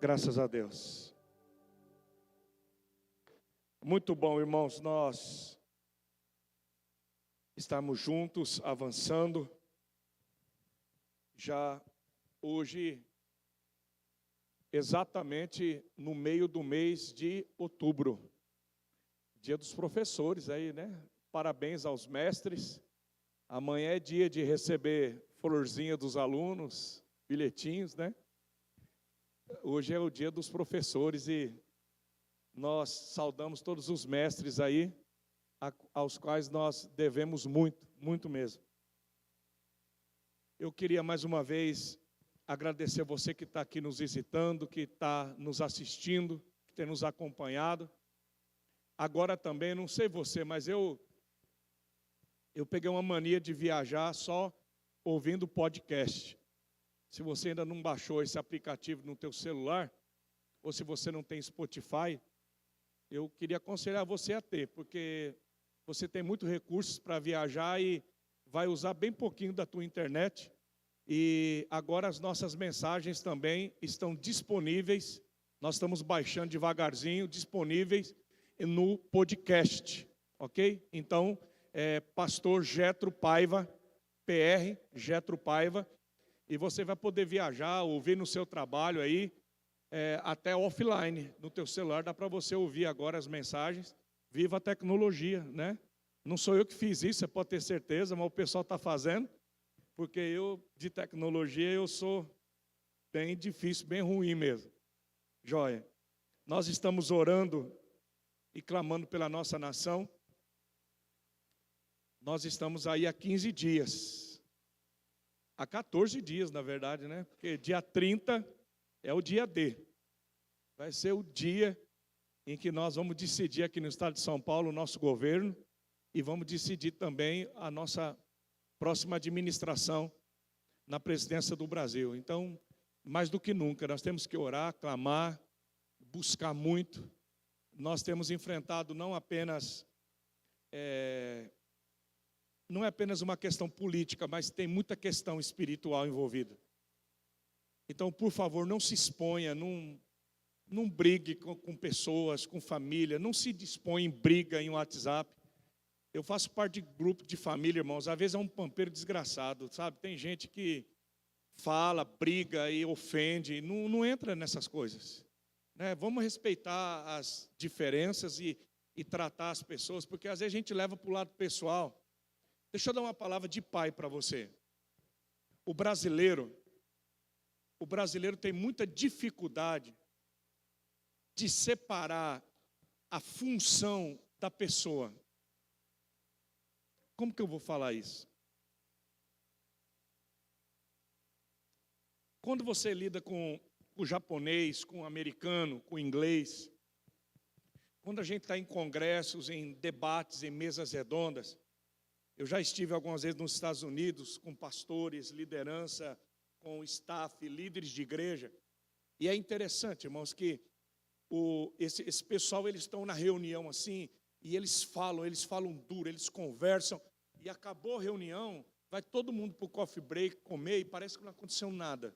Graças a Deus. Muito bom, irmãos, nós estamos juntos, avançando. Já hoje, exatamente no meio do mês de outubro. Dia dos professores aí, né? Parabéns aos mestres. Amanhã é dia de receber florzinha dos alunos, bilhetinhos, né? Hoje é o dia dos professores e nós saudamos todos os mestres aí, aos quais nós devemos muito, muito mesmo. Eu queria mais uma vez agradecer você que está aqui nos visitando, que está nos assistindo, que tem nos acompanhado. Agora também, não sei você, mas eu peguei uma mania de viajar só ouvindo podcast. Se você ainda não baixou esse aplicativo no teu celular, ou se você não tem Spotify, eu queria aconselhar você a ter, porque você tem muitos recursos para viajar e vai usar bem pouquinho da tua internet. E agora as nossas mensagens também estão disponíveis, nós estamos baixando devagarzinho, disponíveis no podcast, ok? Então, Pastor Getro Paiva, PR, Getro Paiva, e você vai poder viajar, ouvir no seu trabalho aí, até offline, no teu celular, dá para você ouvir agora as mensagens. Viva a tecnologia, né? Não sou eu que fiz isso, você pode ter certeza, mas o pessoal está fazendo, porque eu, de tecnologia, eu sou bem difícil, bem ruim mesmo. Joia. Nós estamos orando e clamando pela nossa nação. Nós estamos aí há 15 dias. Há 14 dias, na verdade, né? Porque dia 30 é o dia D. Vai ser o dia em que nós vamos decidir aqui no estado de São Paulo o nosso governo e vamos decidir também a nossa próxima administração na presidência do Brasil. Então, mais do que nunca, nós temos que orar, clamar, buscar muito. Nós temos enfrentado não é apenas uma questão política, mas tem muita questão espiritual envolvida. Então, por favor, não se exponha, não brigue com pessoas, com família, não se dispõe em briga em WhatsApp. Eu faço parte de grupo de família, irmãos, às vezes é um pampeiro desgraçado, sabe? Tem gente que fala, briga e ofende, não entra nessas coisas, né? Vamos respeitar as diferenças e tratar as pessoas, porque às vezes a gente leva para o lado pessoal. Deixa eu dar uma palavra de pai para você. O brasileiro tem muita dificuldade de separar a função da pessoa. Como que eu vou falar isso? Quando você lida com o japonês, com o americano, com o inglês, quando a gente está em congressos, em debates, em mesas redondas, eu já estive algumas vezes nos Estados Unidos com pastores, liderança, com staff, líderes de igreja. E é interessante, irmãos, que esse pessoal, eles estão na reunião assim, e eles falam duro, eles conversam, e acabou a reunião, vai todo mundo para o coffee break comer, e parece que não aconteceu nada.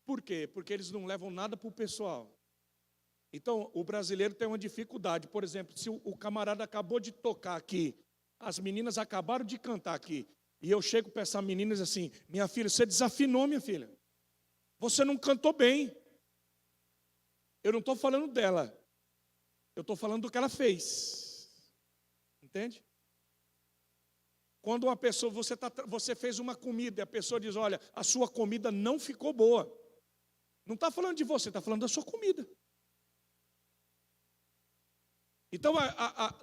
Por quê? Porque eles não levam nada para o pessoal. Então, o brasileiro tem uma dificuldade. Por exemplo, se o camarada acabou de tocar aqui, as meninas acabaram de cantar aqui, e eu chego para essa menina e digo assim: minha filha, você desafinou, minha filha. Você não cantou bem. Eu não estou falando dela. Eu estou falando do que ela fez. Entende? Quando uma pessoa, você fez uma comida e a pessoa diz: olha, a sua comida não ficou boa. Não está falando de você, está falando da sua comida. Então,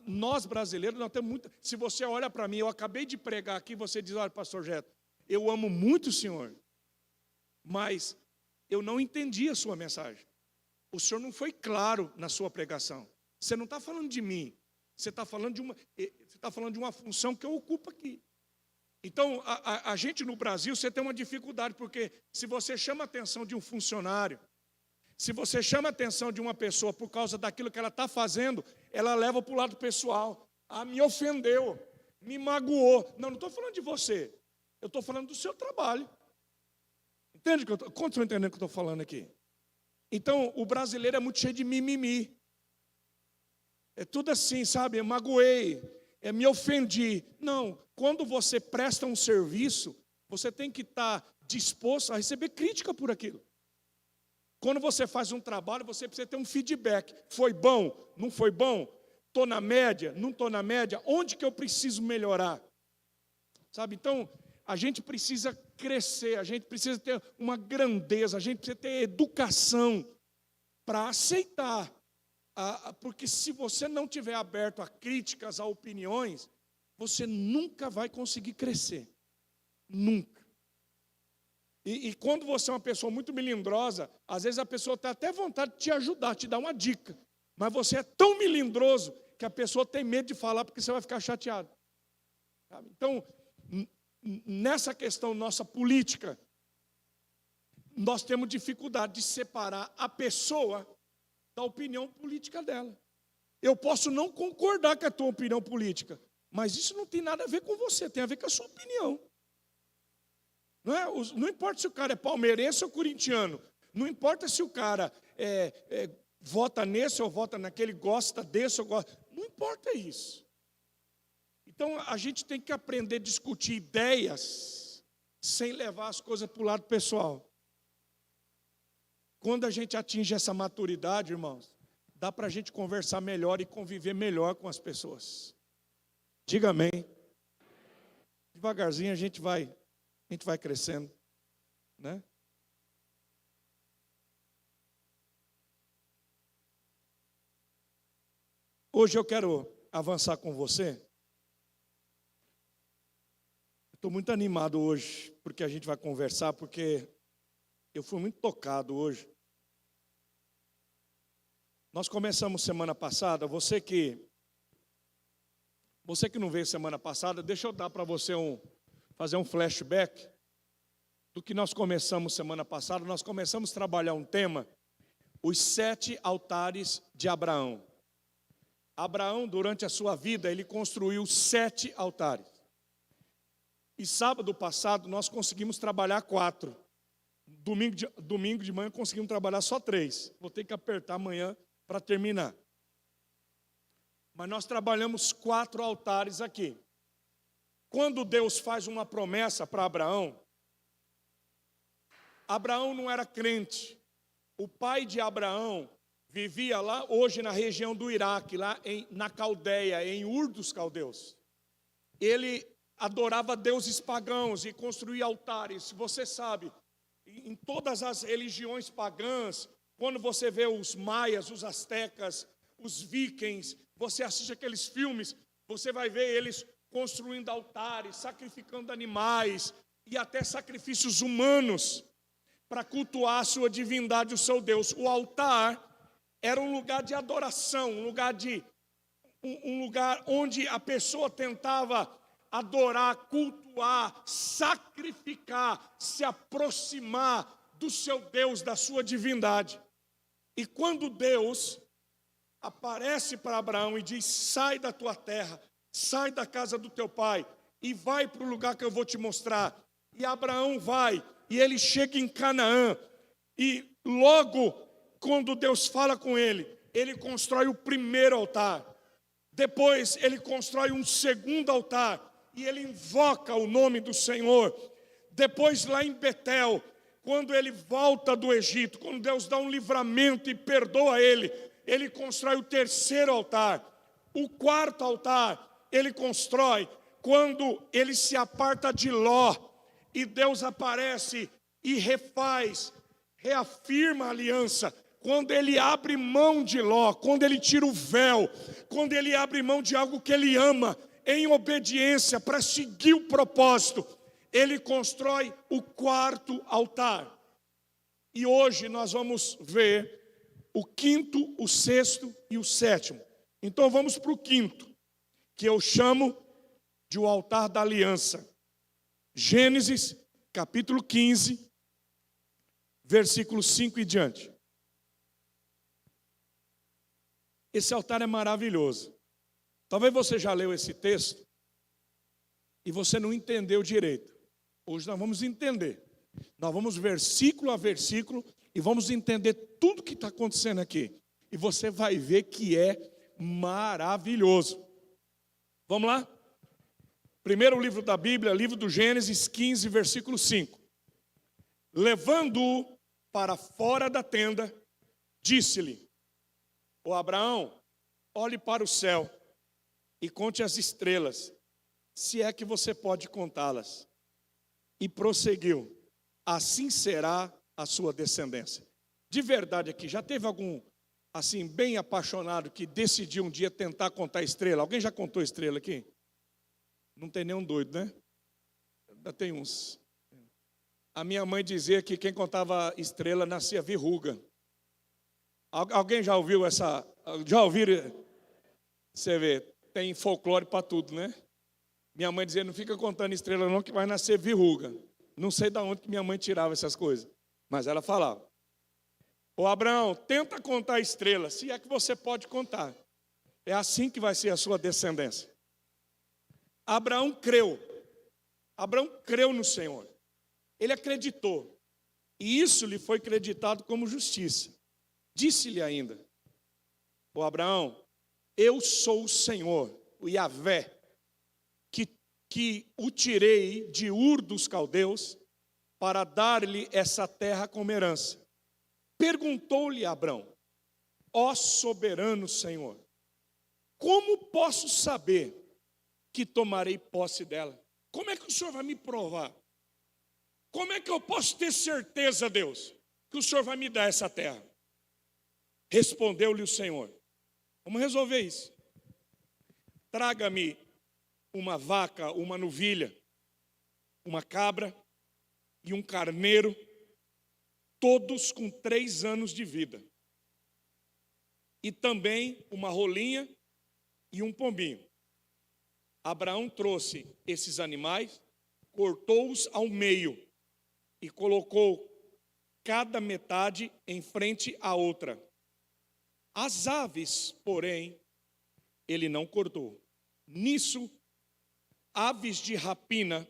nós brasileiros, nós temos muito. Se você olha para mim, eu acabei de pregar aqui, você diz: olha, pastor Jeto, eu amo muito o senhor, mas eu não entendi a sua mensagem. O senhor não foi claro na sua pregação. Você não está falando de mim, você está falando de uma função que eu ocupo aqui. Então, a gente no Brasil, você tem uma dificuldade, porque se você chama a atenção de um funcionário, se você chama a atenção de uma pessoa por causa daquilo que ela está fazendo, ela leva para o lado pessoal. Ah, me ofendeu, me magoou. Não estou falando de você. Eu estou falando do seu trabalho. Entende? Quantos estão entendendo o que eu estou falando aqui? Então, o brasileiro é muito cheio de mimimi. É tudo assim, sabe? Eu magoei, me ofendi. Não, quando você presta um serviço, você tem que estar disposto a receber crítica por aquilo. Quando você faz um trabalho, você precisa ter um feedback. Foi bom? Não foi bom? Estou na média? Não estou na média? Onde que eu preciso melhorar? Sabe, então, a gente precisa crescer, a gente precisa ter uma grandeza, a gente precisa ter educação para aceitar. Porque se você não tiver aberto a críticas, a opiniões, você nunca vai conseguir crescer. Nunca. E quando você é uma pessoa muito melindrosa, às vezes a pessoa tem até vontade de te ajudar, te dar uma dica. Mas você é tão melindroso que a pessoa tem medo de falar porque você vai ficar chateado. Sabe? Então, nessa questão nossa política, nós temos dificuldade de separar a pessoa da opinião política dela. Eu posso não concordar com a tua opinião política, mas isso não tem nada a ver com você, tem a ver com a sua opinião. Não importa se o cara é palmeirense ou corintiano, não importa se o cara vota nesse ou vota naquele, gosta desse ou gosta, não importa isso. Então a gente tem que aprender a discutir ideias sem levar as coisas para o lado pessoal. Quando a gente atinge essa maturidade, irmãos, dá para a gente conversar melhor e conviver melhor com as pessoas. Diga amém. Devagarzinho a gente vai crescendo, né? Hoje eu quero avançar com você. Estou muito animado hoje, porque a gente vai conversar, porque eu fui muito tocado hoje. Nós começamos semana passada, você que não veio semana passada, deixa eu dar para você fazer um flashback do que nós começamos semana passada. Nós começamos a trabalhar um tema, os 7 altares de Abraão. Abraão, durante a sua vida, ele construiu 7 altares. E sábado passado nós conseguimos trabalhar 4. Domingo de manhã conseguimos trabalhar só 3. Vou ter que apertar amanhã para terminar. Mas nós trabalhamos 4 altares aqui. Quando Deus faz uma promessa para Abraão, Abraão não era crente. O pai de Abraão vivia lá, hoje na região do Iraque, lá na Caldeia, em Ur dos Caldeus. Ele adorava deuses pagãos e construía altares. Você sabe, em todas as religiões pagãs, quando você vê os maias, os astecas, os vikings, você assiste aqueles filmes, você vai ver eles construindo altares, sacrificando animais e até sacrifícios humanos para cultuar a sua divindade, o seu Deus. O altar era um lugar de adoração, um lugar onde a pessoa tentava adorar, cultuar, sacrificar, se aproximar do seu Deus, da sua divindade. E quando Deus aparece para Abraão e diz: sai da tua terra, sai da casa do teu pai e vai para o lugar que eu vou te mostrar. E Abraão vai, e ele chega em Canaã, e logo quando Deus fala com ele constrói o primeiro altar. Depois ele constrói um segundo altar, e ele invoca o nome do Senhor. Depois lá em Betel, quando ele volta do Egito, quando Deus dá um livramento e perdoa ele constrói o terceiro altar. O quarto altar ele constrói quando ele se aparta de Ló, e Deus aparece e reafirma a aliança. Quando ele abre mão de Ló, quando ele tira o véu, quando ele abre mão de algo que ele ama, em obediência para seguir o propósito, ele constrói o quarto altar. E hoje nós vamos ver o quinto, o sexto e o sétimo. Então vamos para o quinto, que eu chamo de o altar da aliança. Gênesis capítulo 15, versículo 5 e diante. Esse altar é maravilhoso. Talvez você já leu esse texto e você não entendeu direito. Hoje nós vamos entender. Nós vamos versículo a versículo e vamos entender tudo que está acontecendo aqui. E você vai ver que é maravilhoso. Vamos lá? Primeiro livro da Bíblia, livro do Gênesis 15, versículo 5. Levando-o para fora da tenda, disse-lhe: ó Abraão, olhe para o céu e conte as estrelas, se é que você pode contá-las. E prosseguiu: assim será a sua descendência. De verdade aqui, já teve algum, assim, bem apaixonado que decidiu um dia tentar contar estrela? Alguém já contou estrela aqui? Não tem nenhum doido, né? Ainda tem uns. A minha mãe dizia que quem contava estrela nascia verruga. Alguém já ouviu essa? Já ouviram? Você vê, tem folclore para tudo, né? Minha mãe dizia: não fica contando estrela não, que vai nascer verruga. Não sei de onde que minha mãe tirava essas coisas, mas ela falava: ô Abraão, tenta contar estrelas, se é que você pode contar. É assim que vai ser a sua descendência. Abraão creu no Senhor. Ele acreditou, e isso lhe foi creditado como justiça. Disse-lhe ainda: ô Abraão, eu sou o Senhor, o Yahvé, que o tirei de Ur dos Caldeus para dar-lhe essa terra como herança. Perguntou-lhe Abraão: ó soberano Senhor, como posso saber que tomarei posse dela? Como é que o Senhor vai me provar? Como é que eu posso ter certeza, Deus, que o Senhor vai me dar essa terra? Respondeu-lhe o Senhor: vamos resolver isso. Traga-me uma vaca, uma novilha, uma cabra e um carneiro, todos com 3 anos de vida. E também uma rolinha e um pombinho. Abraão trouxe esses animais, cortou-os ao meio e colocou cada metade em frente à outra. As aves, porém, ele não cortou. Nisso, aves de rapina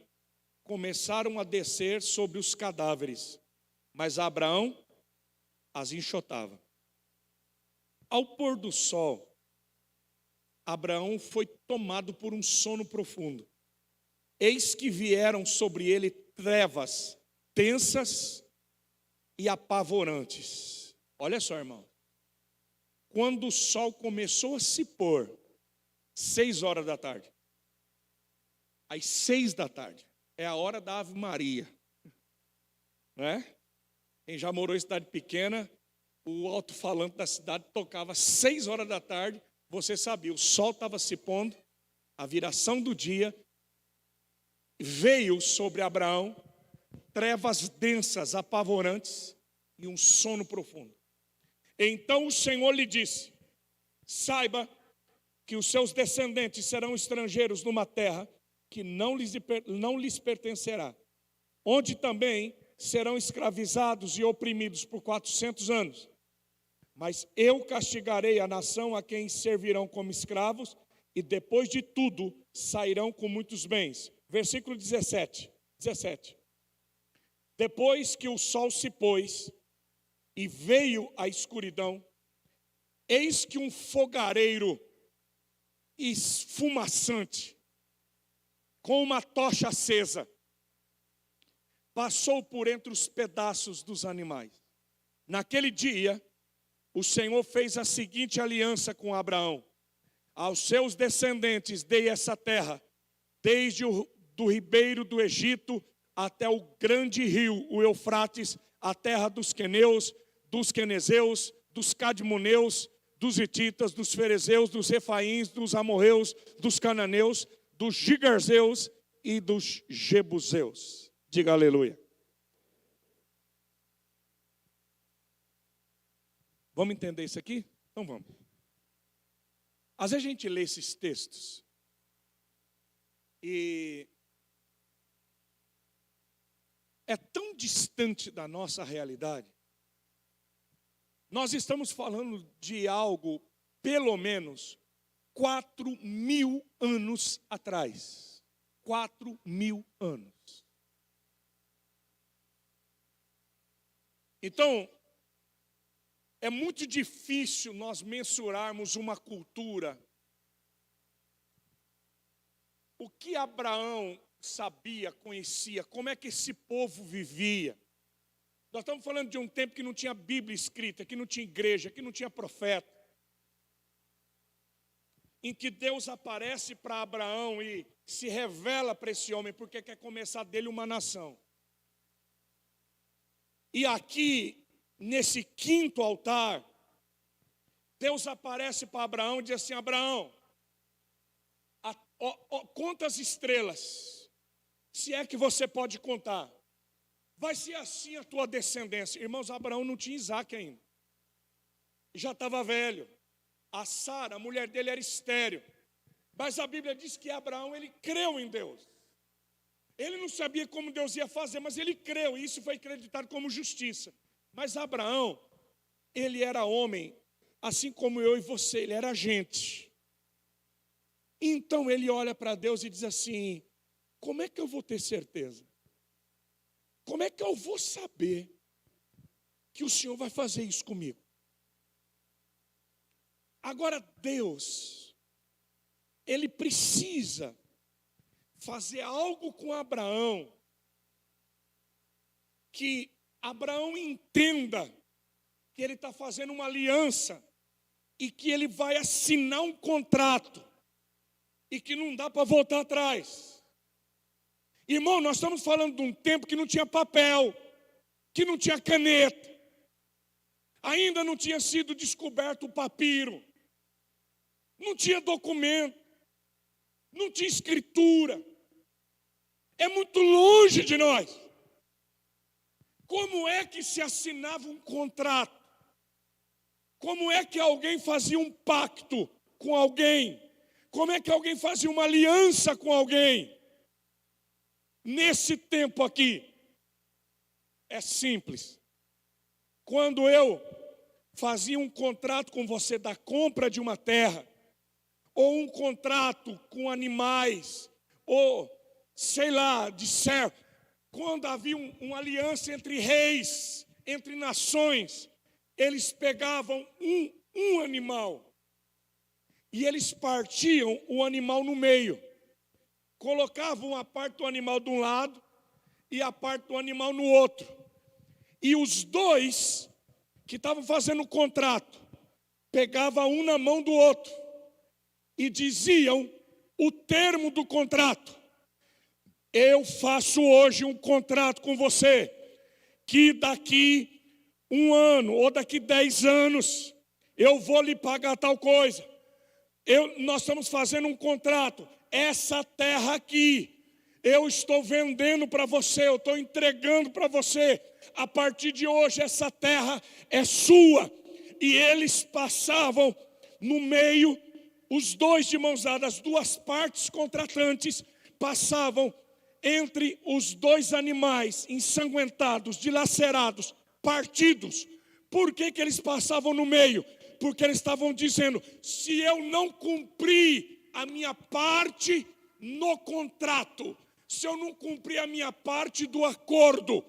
começaram a descer sobre os cadáveres, mas Abraão as enxotava. Ao pôr do sol, Abraão foi tomado por um sono profundo. Eis que vieram sobre ele trevas densas e apavorantes. Olha só, irmão. Quando o sol começou a se pôr, 6 horas da tarde, às 6 da tarde, é a hora da Ave Maria, né? Quem já morou em cidade pequena, o alto-falante da cidade tocava às 6 horas da tarde, você sabia, o sol estava se pondo, a viração do dia, veio sobre Abraão trevas densas, apavorantes e um sono profundo. Então o Senhor lhe disse: saiba que os seus descendentes serão estrangeiros numa terra que não lhes pertencerá, onde também serão escravizados e oprimidos por 400 anos. Mas eu castigarei a nação a quem servirão como escravos, e depois de tudo sairão com muitos bens. Versículo 17. Depois que o sol se pôs e veio a escuridão, eis que um fogareiro esfumaçante, com uma tocha acesa, passou por entre os pedaços dos animais. Naquele dia, o Senhor fez a seguinte aliança com Abraão: aos seus descendentes dei essa terra, desde do ribeiro do Egito até o grande rio, o Eufrates, a terra dos queneus, dos quenezeus, dos cadmoneus, dos hititas, dos ferezeus, dos refaíns, dos amorreus, dos cananeus, dos gigarzeus e dos jebuseus. Diga aleluia. Vamos entender isso aqui? Então vamos. Às vezes a gente lê esses textos e é tão distante da nossa realidade. Nós estamos falando de algo, pelo menos, 4.000 anos atrás. 4.000 anos. Então, É muito difícil nós mensurarmos uma cultura. O que Abraão sabia, conhecia, como é que esse povo vivia. Nós estamos falando de um tempo que não tinha Bíblia escrita, que não tinha igreja, que não tinha profeta. Em que Deus aparece para Abraão e se revela para esse homem, porque quer começar dele uma nação. E aqui, nesse quinto altar, Deus aparece para Abraão e diz assim: Abraão, conta as estrelas, se é que você pode contar. Vai ser assim a tua descendência. Irmãos, Abraão não tinha Isaac ainda. Já estava velho. A Sara, a mulher dele, era estéril. Mas a Bíblia diz que Abraão, ele creu em Deus. Ele não sabia como Deus ia fazer, mas ele creu. E isso foi acreditado como justiça. Mas Abraão, ele era homem, assim como eu e você, ele era gente. Então ele olha para Deus e diz assim: como é que eu vou ter certeza? Como é que eu vou saber que o Senhor vai fazer isso comigo? Agora Deus, Ele precisa fazer algo com Abraão, que Abraão entenda que ele está fazendo uma aliança e que ele vai assinar um contrato e que não dá para voltar atrás. Irmão, nós estamos falando de um tempo que não tinha papel, que não tinha caneta, ainda não tinha sido descoberto o papiro, não tinha documento, não tinha escritura. É muito longe de nós. Como é que se assinava um contrato? Como é que alguém fazia um pacto com alguém? Como é que alguém fazia uma aliança com alguém? Nesse tempo aqui, é simples. Quando eu fazia um contrato com você da compra de uma terra, ou um contrato com animais, ou sei lá, de servo, quando havia uma aliança entre reis, entre nações, eles pegavam um animal e eles partiam o animal no meio. Colocavam a parte do animal de um lado e a parte do animal no outro. E os dois que estavam fazendo o contrato pegavam um na mão do outro e diziam o termo do contrato. Eu faço hoje um contrato com você, que daqui 1 ano ou daqui 10 anos eu vou lhe pagar tal coisa. Nós estamos fazendo um contrato. Essa terra aqui, eu estou vendendo para você, eu estou entregando para você. A partir de hoje essa terra é sua. E eles passavam no meio, os dois de mãos dadas, as duas partes contratantes passavam entre os dois animais ensanguentados, dilacerados, partidos. Por que eles passavam no meio? Porque eles estavam dizendo: se eu não cumprir a minha parte no contrato, se eu não cumprir a minha parte do acordo,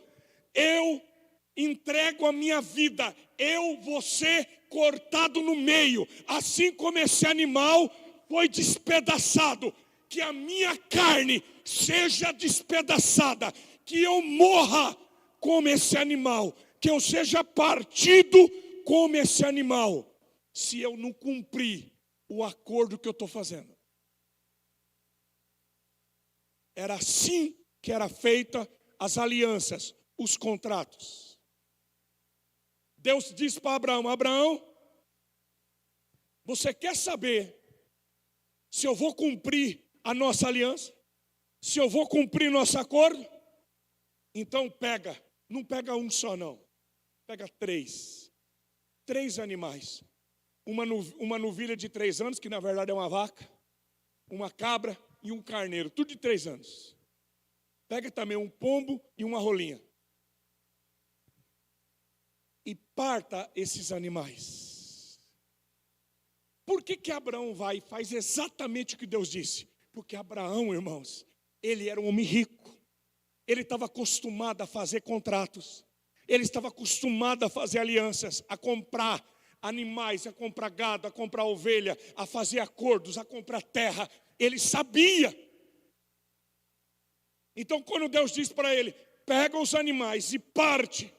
eu entrego a minha vida, eu vou ser cortado no meio, assim como esse animal foi despedaçado. Que a minha carne seja despedaçada, que eu morra como esse animal, que eu seja partido como esse animal, se eu não cumprir o acordo que eu estou fazendo. Era assim que era feita as alianças, os contratos. Deus disse para Abraão: Abraão, você quer saber se eu vou cumprir a nossa aliança? Se eu vou cumprir nosso acordo? Então pega, não pega um só não, pega 3 animais. Uma novilha de 3 anos, que na verdade é uma vaca, uma cabra e um carneiro, tudo de 3 anos. Pega também um pombo e uma rolinha. E parta esses animais. Por que Abraão vai e faz exatamente o que Deus disse? Porque Abraão, irmãos, ele era um homem rico. Ele estava acostumado a fazer contratos. Ele estava acostumado a fazer alianças, a comprar animais, a comprar gado, a comprar ovelha, a fazer acordos, a comprar terra. Ele sabia. Então, quando Deus diz para ele, pega os animais e parte,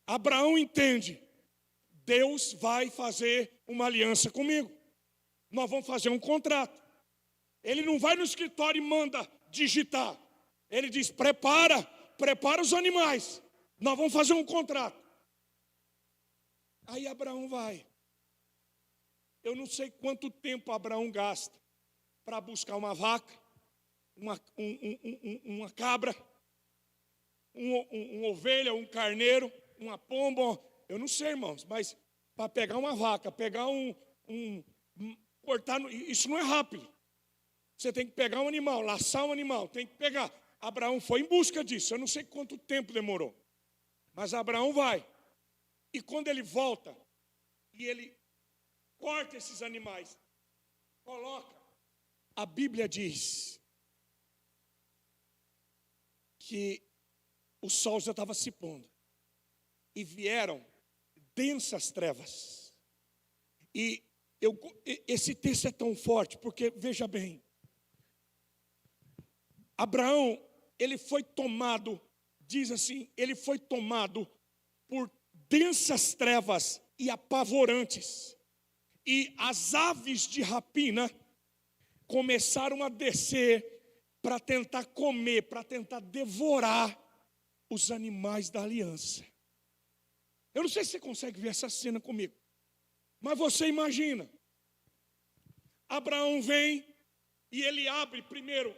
Abraão entende, Deus vai fazer uma aliança comigo. Nós vamos fazer um contrato. Ele não vai no escritório e manda digitar. Ele diz, prepara os animais. Nós vamos fazer um contrato. Aí Abraão vai. Eu não sei quanto tempo Abraão gasta para buscar uma vaca, uma cabra, uma ovelha, um carneiro, uma pomba. Eu não sei, irmãos, mas para pegar uma vaca, pegar cortar, isso não é rápido. Você tem que pegar um animal, laçar um animal, tem que pegar. Abraão foi em busca disso, eu não sei quanto tempo demorou. Mas Abraão vai. E quando ele volta, e ele corta esses animais, coloca, a Bíblia diz que o sol já estava se pondo. E vieram densas trevas. E esse texto é tão forte, porque, veja bem, Abraão, ele foi tomado, diz assim, ele foi tomado por densas trevas e apavorantes. E as aves de rapina começaram a descer para tentar comer, para tentar devorar os animais da aliança. Eu não sei se você consegue ver essa cena comigo, mas você imagina. Abraão vem e ele abre primeiro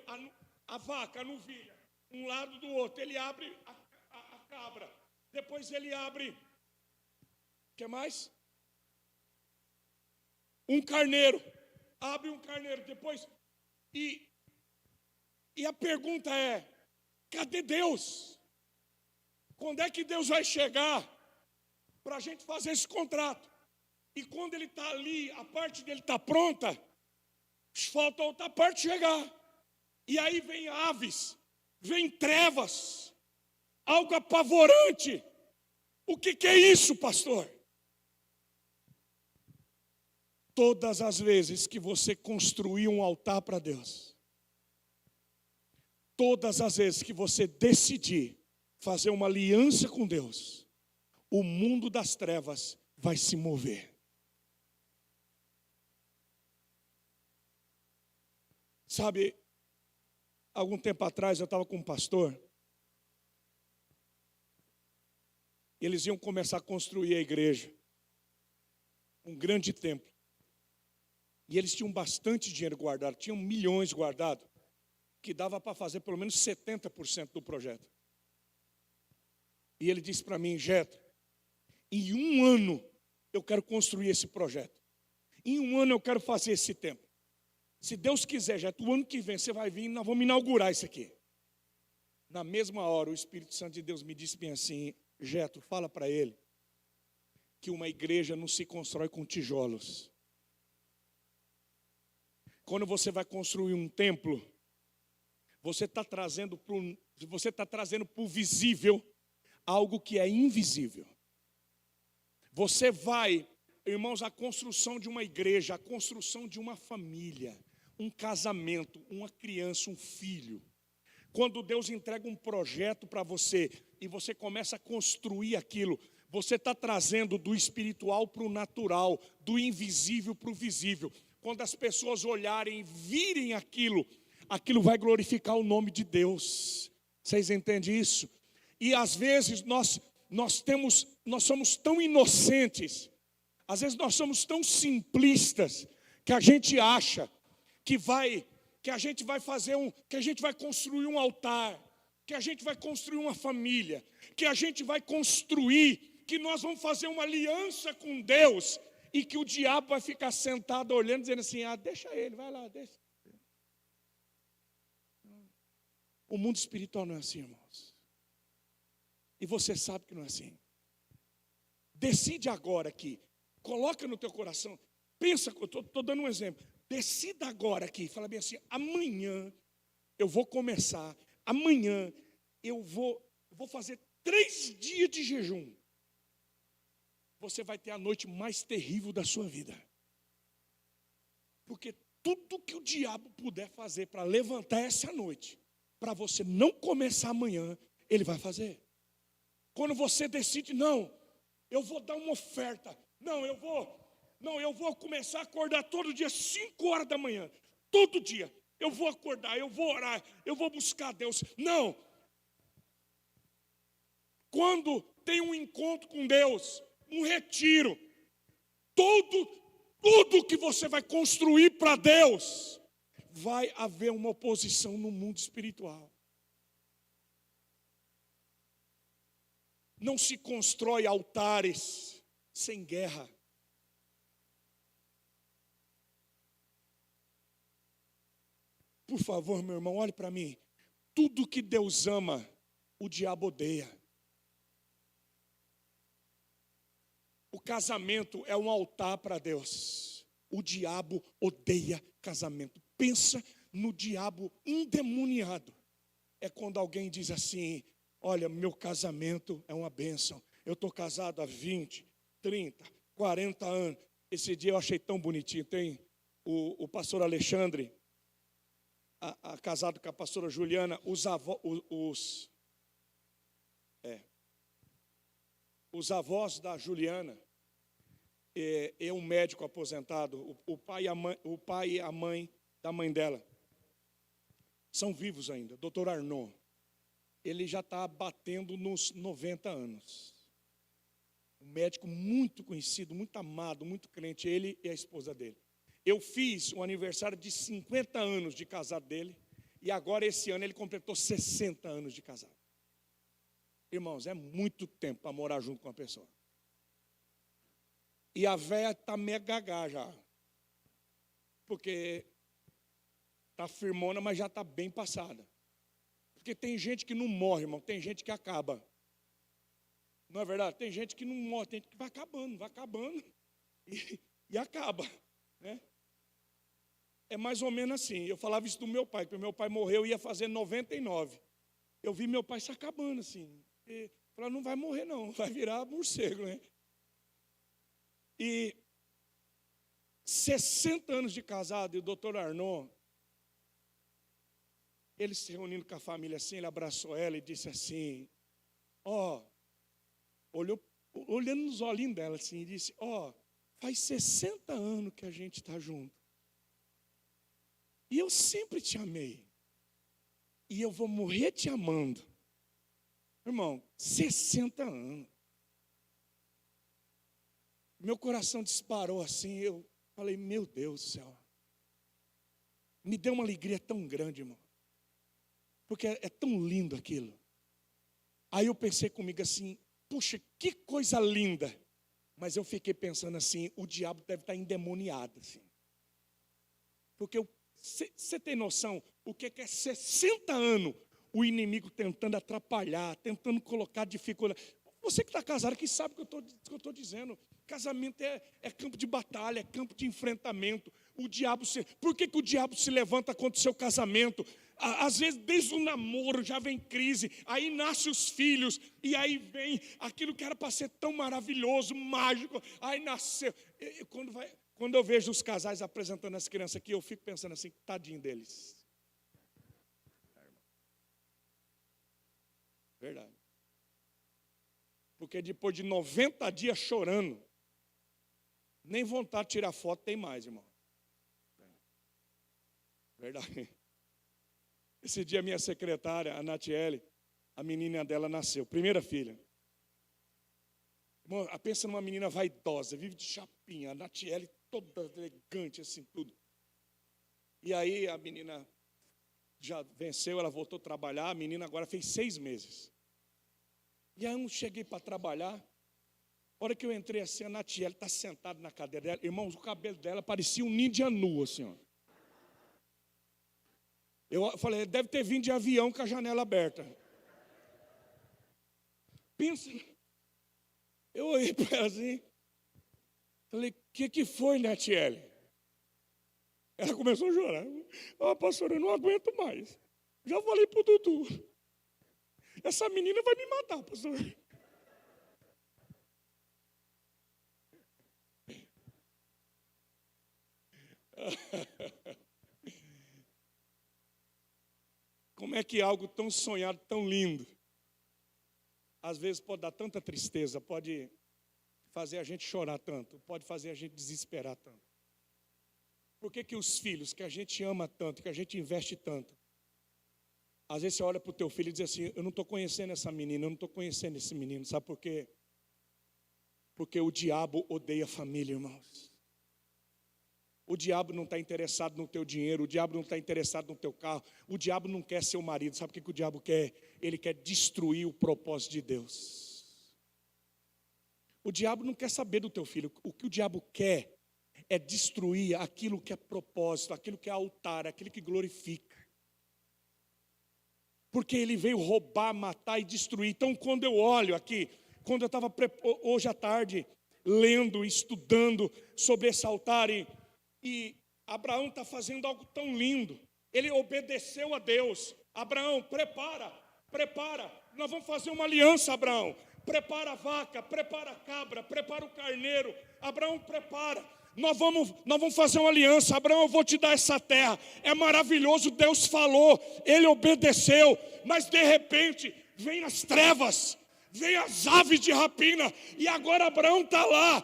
a vaca, a novilha, um lado do outro. Ele abre a cabra. Depois ele abre, o que mais? Um carneiro. Abre um carneiro. Depois, e a pergunta é, cadê Deus? Quando é que Deus vai chegar para a gente fazer esse contrato? E quando ele está ali, a parte dele está pronta, falta outra parte chegar. E aí vem aves, vem trevas, algo apavorante. O que é isso, pastor? Todas as vezes que você construir um altar para Deus, todas as vezes que você decidir fazer uma aliança com Deus, o mundo das trevas vai se mover. Sabe, algum tempo atrás eu estava com um pastor. Eles iam começar a construir a igreja, um grande templo. E eles tinham bastante dinheiro guardado, tinham milhões guardados, que dava para fazer pelo menos 70% do projeto. E ele disse para mim, Jetro, em 1 ano eu quero construir esse projeto. Em 1 ano eu quero fazer esse templo. Se Deus quiser, Jetro, o ano que vem você vai vir e nós vamos inaugurar isso aqui. Na mesma hora, o Espírito Santo de Deus me disse bem assim, Jetro, fala para ele que uma igreja não se constrói com tijolos. Quando você vai construir um templo, você está trazendo para o visível algo que é invisível. Você vai, irmãos, a construção de uma igreja, a construção de uma família, um casamento, uma criança, um filho. Quando Deus entrega um projeto para você e você começa a construir aquilo, você está trazendo do espiritual para o natural, do invisível para o visível. Quando as pessoas olharem e virem aquilo, aquilo vai glorificar o nome de Deus. Vocês entendem isso? E às vezes nós somos tão inocentes, às vezes nós somos tão simplistas, que a gente acha que a gente vai construir um altar, que a gente vai construir uma família, que a gente vai construir, que nós vamos fazer uma aliança com Deus, e que o diabo vai ficar sentado olhando, dizendo assim, deixa ele, vai lá, deixa. O mundo espiritual não é assim, irmãos. E você sabe que não é assim. Decide agora aqui, coloca no teu coração, pensa, eu estou dando um exemplo. Decida agora aqui, fala bem assim, amanhã eu vou começar, amanhã eu vou fazer 3 dias de jejum. você vai ter a noite mais terrível da sua vida. Porque tudo que o diabo puder fazer para levantar essa noite, para você não começar amanhã, ele vai fazer. Quando você decide, não, eu vou dar uma oferta, não, eu vou começar a acordar todo dia, 5 horas da manhã, todo dia, eu vou acordar, eu vou orar, eu vou buscar Deus. Não. Quando tem um encontro com Deus, um retiro, tudo que você vai construir para Deus, vai haver uma oposição no mundo espiritual. Não se constrói altares sem guerra. Por favor, meu irmão, olhe para mim. Tudo que Deus ama, o diabo odeia. O casamento é um altar para Deus. O diabo odeia casamento. Pensa no diabo endemoniado. É quando alguém diz assim: olha, meu casamento é uma bênção. Eu estou casado há 20, 30, 40 anos. Esse dia eu achei tão bonitinho. Tem o pastor Alexandre, casado com a pastora Juliana, os avós da Juliana, é um médico aposentado, o pai e a mãe da mãe dela, são vivos ainda, doutor Arnon. Ele já está batendo nos 90 anos. Um médico muito conhecido, muito amado, muito crente, ele e a esposa dele. Eu fiz o aniversário de 50 anos de casado dele, e agora esse ano ele completou 60 anos de casado. Irmãos, é muito tempo para morar junto com uma pessoa. E a véia está meio gagá já. Porque está firmona, mas já está bem passada. Porque tem gente que não morre, irmão, tem gente que acaba. Não é verdade? Tem gente que não morre, tem gente que vai acabando e acaba, né? É mais ou menos assim. Eu falava isso do meu pai, porque meu pai morreu e ia fazer 99. Eu vi meu pai se acabando assim. E falava, não vai morrer não, vai virar morcego, né? E 60 anos de casado, e o doutor Arnon, ele se reunindo com a família assim, ele abraçou ela e disse assim, olhando nos olhinhos dela assim, e disse, faz 60 anos que a gente está junto. E eu sempre te amei. E eu vou morrer te amando. Irmão, 60 anos. Meu coração disparou assim, eu falei, meu Deus do céu. Me deu uma alegria tão grande, irmão. Porque é tão lindo aquilo. Aí eu pensei comigo assim, puxa, que coisa linda. Mas eu fiquei pensando assim, o diabo deve estar endemoniado, assim. Porque você tem noção o que é 60 anos o inimigo tentando atrapalhar, tentando colocar dificuldade. Você que está casado que sabe o que eu estou dizendo. Casamento é campo de batalha, é campo de enfrentamento. Por que o diabo se levanta contra o seu casamento? Às vezes, desde o namoro já vem crise, aí nascem os filhos, e aí vem aquilo que era para ser tão maravilhoso, mágico, aí nasceu. Quando eu vejo os casais apresentando as crianças aqui, eu fico pensando assim, tadinho deles. Verdade. Porque depois de 90 dias chorando, nem vontade de tirar foto tem mais, irmão. Verdade. Esse dia minha secretária, a Natiele, a menina dela nasceu, primeira filha. Irmão, pensa numa menina vaidosa, vive de chapinha, a Natiele toda elegante assim, tudo. E aí a menina já venceu, ela voltou a trabalhar, a menina agora fez 6 meses. E aí eu cheguei para trabalhar, a hora que eu entrei assim, a Natiele está sentada na cadeira dela, irmãos, o cabelo dela parecia um ninja nu, assim, ó. Eu falei, deve ter vindo de avião com a janela aberta. Pensa, eu olhei para ela assim, falei, o que foi, Natiele? Ela começou a chorar. Pastor, eu não aguento mais. Já falei para o Dudu. Essa menina vai me matar, pastor. Como é que algo tão sonhado, tão lindo, às vezes pode dar tanta tristeza, pode fazer a gente chorar tanto, pode fazer a gente desesperar tanto. Por que os filhos que a gente ama tanto, que a gente investe tanto, às vezes você olha para o teu filho e diz assim, eu não estou conhecendo essa menina, eu não estou conhecendo esse menino, sabe por quê? Porque o diabo odeia a família, irmãos. O diabo não está interessado no teu dinheiro, o diabo não está interessado no teu carro, o diabo não quer ser o marido. Sabe o que o diabo quer? Ele quer destruir o propósito de Deus. O diabo não quer saber do teu filho. O que o diabo quer é destruir aquilo que é propósito, aquilo que é altar, aquilo que glorifica. Porque ele veio roubar, matar e destruir. Então quando eu olho aqui, quando eu estava hoje à tarde lendo, estudando sobre esse altar, e Abraão está fazendo algo tão lindo. Ele obedeceu a Deus. Abraão, prepara, nós vamos fazer uma aliança, Abraão. Prepara a vaca, prepara a cabra, prepara o carneiro. Abraão, prepara, nós vamos fazer uma aliança. Abraão, eu vou te dar essa terra. É maravilhoso, Deus falou, ele obedeceu. Mas de repente, vem as trevas, vem as aves de rapina. E agora Abraão está lá,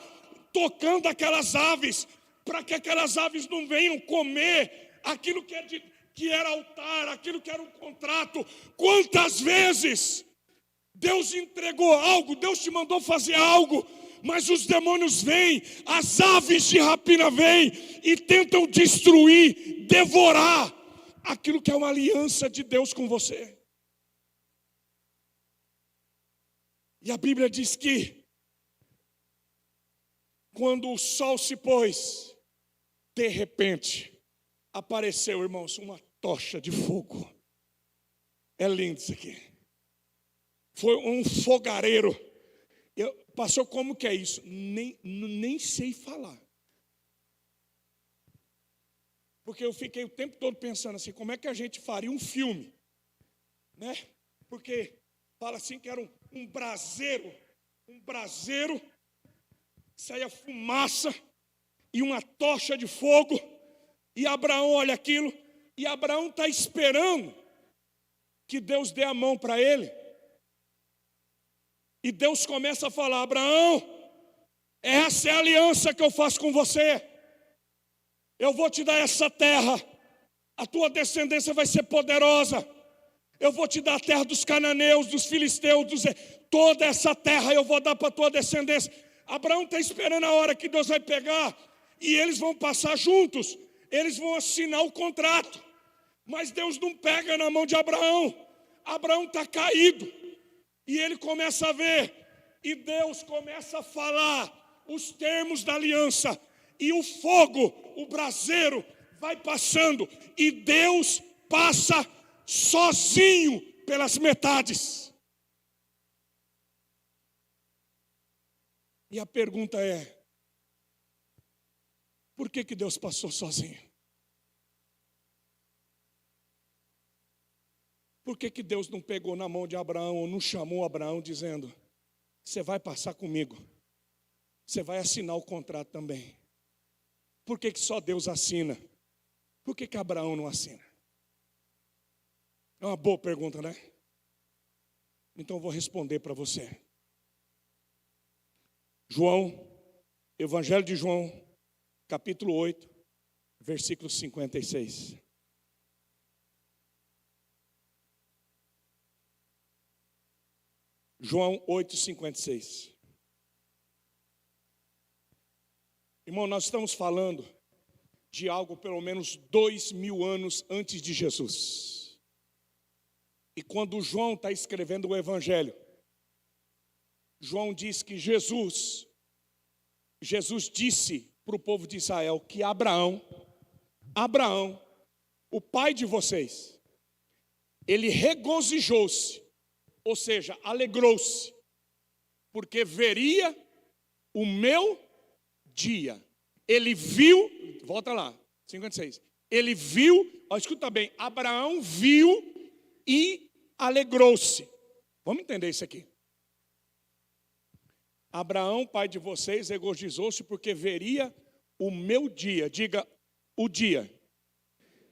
tocando aquelas aves, para que aquelas aves não venham comer aquilo que era altar, aquilo que era um contrato. Quantas vezes Deus entregou algo, Deus te mandou fazer algo, mas os demônios vêm, as aves de rapina vêm e tentam destruir, devorar aquilo que é uma aliança de Deus com você. E a Bíblia diz que quando o sol se pôs, de repente, apareceu, irmãos, uma tocha de fogo. É lindo isso aqui. Foi um fogareiro. Passou como que é isso? Nem sei falar. Porque eu fiquei o tempo todo pensando assim, como é que a gente faria um filme? Né? Porque fala assim que era um braseiro, saía fumaça e uma tocha de fogo, e Abraão olha aquilo, e Abraão está esperando que Deus dê a mão para ele, e Deus começa a falar, Abraão, essa é a aliança que eu faço com você, eu vou te dar essa terra, a tua descendência vai ser poderosa, eu vou te dar a terra dos cananeus, dos filisteus, toda essa terra eu vou dar para a tua descendência. Abraão está esperando a hora que Deus vai pegar, e eles vão passar juntos, eles vão assinar o contrato, mas Deus não pega na mão de Abraão. Abraão está caído, e ele começa a ver, e Deus começa a falar os termos da aliança, e o fogo, o braseiro, vai passando, e Deus passa sozinho pelas metades. E a pergunta é, por que Deus passou sozinho? Por que Deus não pegou na mão de Abraão, ou não chamou Abraão dizendo, você vai passar comigo, você vai assinar o contrato também? Por que só Deus assina? Por que Abraão não assina? É uma boa pergunta, né? Então eu vou responder para você. Evangelho de João, capítulo 8, versículo 56. João 8, 56. Irmão, nós estamos falando de algo pelo menos 2000 anos antes de Jesus. E quando João está escrevendo o Evangelho, João diz que Jesus disse para o povo de Israel que Abraão, o pai de vocês, ele regozijou-se, ou seja, alegrou-se, porque veria o meu dia. Ele viu, volta lá, 56. Ele viu, escuta bem, Abraão viu e alegrou-se. Vamos entender isso aqui. Abraão, pai de vocês, regozijou-se porque veria o meu dia. Diga, o dia.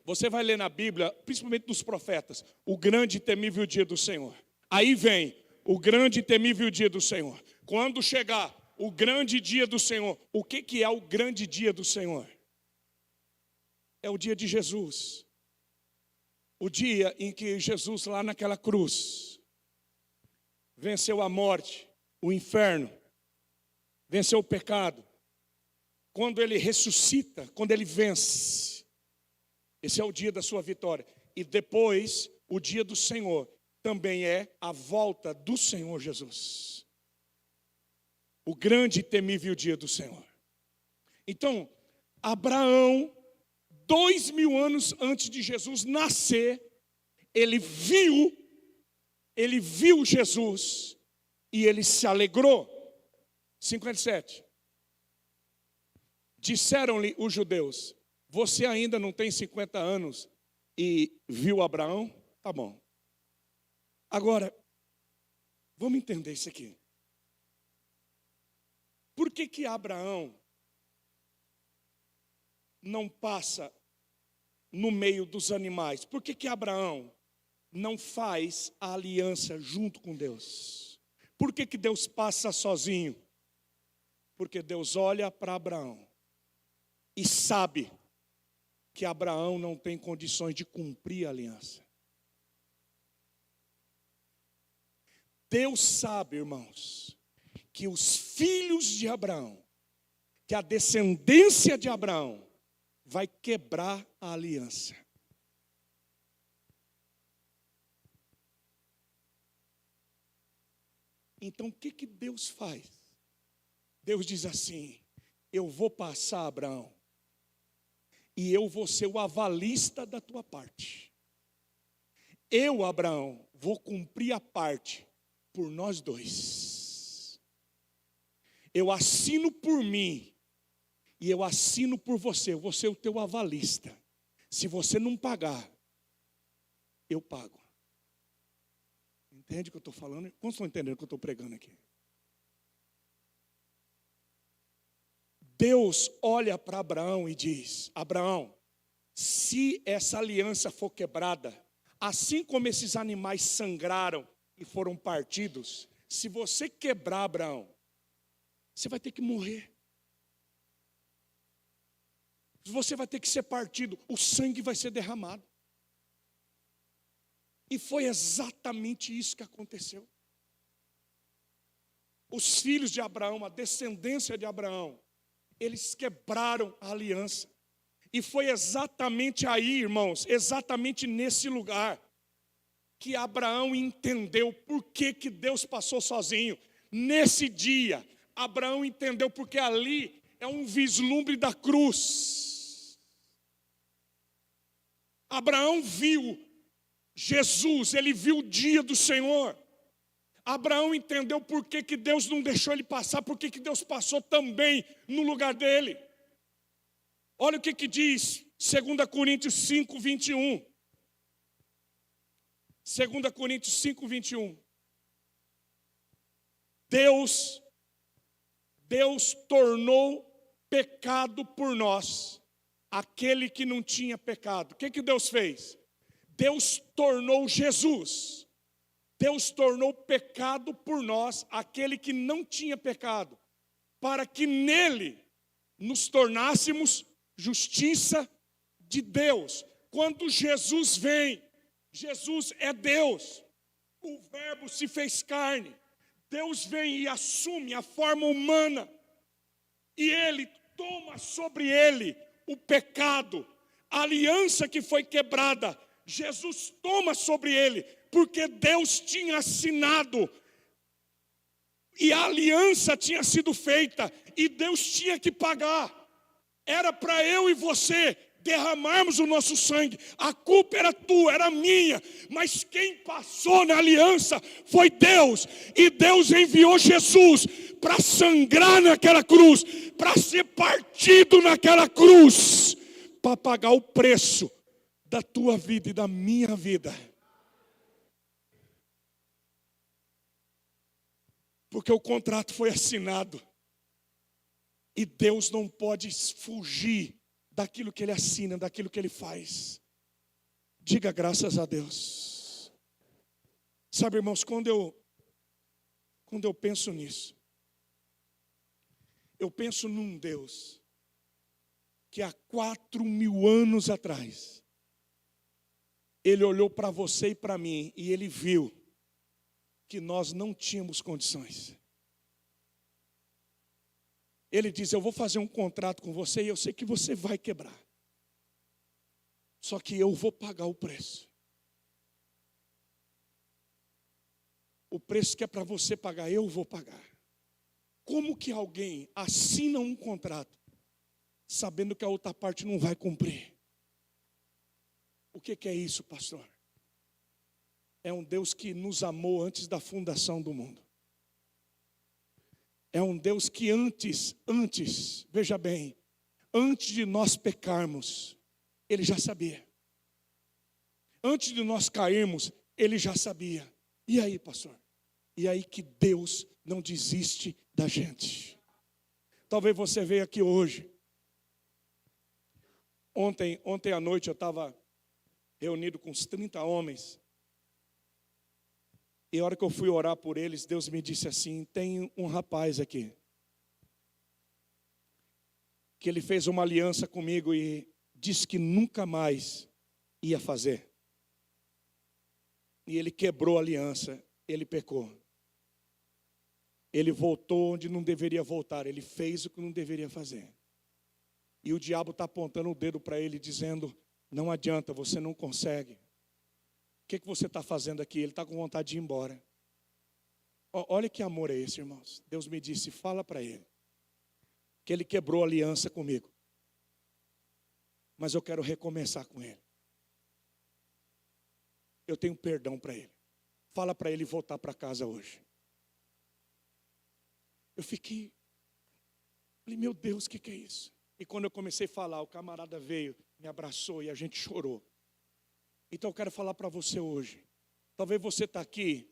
Você vai ler na Bíblia, principalmente nos profetas, o grande e temível dia do Senhor. Aí vem o grande e temível dia do Senhor. Quando chegar o grande dia do Senhor, o que é o grande dia do Senhor? É o dia de Jesus. O dia em que Jesus, lá naquela cruz, venceu a morte, o inferno, venceu o pecado. Quando ele ressuscita, quando ele vence, esse é o dia da sua vitória. E depois, o dia do Senhor também é a volta do Senhor Jesus. O grande e temível dia do Senhor. Então, Abraão, 2000 anos antes de Jesus nascer, ele viu Jesus e ele se alegrou. 57. Disseram-lhe os judeus: você ainda não tem 50 anos e viu Abraão? Tá bom. Agora, vamos entender isso aqui. Por que Abraão não passa no meio dos animais? Por que Abraão não faz a aliança junto com Deus? Por que Deus passa sozinho? Porque Deus olha para Abraão e sabe que Abraão não tem condições de cumprir a aliança. Deus sabe, irmãos, que os filhos de Abraão, que a descendência de Abraão, vai quebrar a aliança. Então, o que Deus faz? Deus diz assim: eu vou passar, Abraão, e eu vou ser o avalista da tua parte. Eu, Abraão, vou cumprir a parte por nós dois. Eu assino por mim e eu assino por você. Eu vou ser o teu avalista. Se você não pagar, eu pago. Entende o que eu estou falando? Quantos estão entendendo o que eu estou pregando aqui? Deus olha para Abraão e diz: Abraão, se essa aliança for quebrada, assim como esses animais sangraram e foram partidos, se você quebrar, Abraão, você vai ter que morrer. Você vai ter que ser partido, o sangue vai ser derramado. E foi exatamente isso que aconteceu. Os filhos de Abraão, a descendência de Abraão, eles quebraram a aliança. E foi exatamente aí, irmãos, exatamente nesse lugar, que Abraão entendeu por que Deus passou sozinho. Nesse dia, Abraão entendeu porque ali é um vislumbre da cruz. Abraão viu Jesus, ele viu o dia do Senhor. Abraão entendeu por que Deus não deixou ele passar, por que Deus passou também no lugar dele. Olha o que diz 2 Coríntios 5, 21. 2 Coríntios 5, 21. Deus tornou pecado por nós aquele que não tinha pecado. O que Deus fez? Deus tornou Jesus. Deus tornou pecado por nós aquele que não tinha pecado, para que nele nos tornássemos justiça de Deus. Quando Jesus vem, Jesus é Deus. O Verbo se fez carne. Deus vem e assume a forma humana. E ele toma sobre ele o pecado, a aliança que foi quebrada. Jesus toma sobre ele, porque Deus tinha assinado. E a aliança tinha sido feita, e Deus tinha que pagar. Era para eu e você derramarmos o nosso sangue. A culpa era tua, era minha, mas quem passou na aliança foi Deus. E Deus enviou Jesus para sangrar naquela cruz, para ser partido naquela cruz, para pagar o preço da tua vida e da minha vida. Porque o contrato foi assinado. E Deus não pode fugir daquilo que ele assina, daquilo que ele faz. Diga graças a Deus. Sabe, irmãos, quando eu penso nisso, eu penso num Deus que há 4.000 anos atrás, Ele olhou para você e para mim e Ele viu que nós não tínhamos condições. Ele diz: eu vou fazer um contrato com você e eu sei que você vai quebrar. Só que eu vou pagar o preço. O preço que é para você pagar, eu vou pagar. Como que alguém assina um contrato sabendo que a outra parte não vai cumprir? O que é isso, pastor? É um Deus que nos amou antes da fundação do mundo. É um Deus que antes, veja bem, antes de nós pecarmos, Ele já sabia. Antes de nós cairmos, Ele já sabia. E aí, pastor? E aí que Deus não desiste da gente. Talvez você veja aqui hoje. Ontem à noite eu estava reunido com uns 30 homens. E a hora que eu fui orar por eles, Deus me disse assim: tem um rapaz aqui, que ele fez uma aliança comigo e disse que nunca mais ia fazer. E ele quebrou a aliança, ele pecou. Ele voltou onde não deveria voltar, ele fez o que não deveria fazer. E o diabo está apontando o dedo para ele, dizendo: não adianta, você não consegue. O que você está fazendo aqui? Ele está com vontade de ir embora. Olha que amor é esse, irmãos. Deus me disse: fala para ele que ele quebrou a aliança comigo, mas eu quero recomeçar com ele. Eu tenho perdão para ele. Fala para ele voltar para casa hoje. Eu falei, meu Deus, o que é isso? E quando eu comecei a falar, o camarada veio, me abraçou e a gente chorou. Então eu quero falar para você hoje. Talvez você está aqui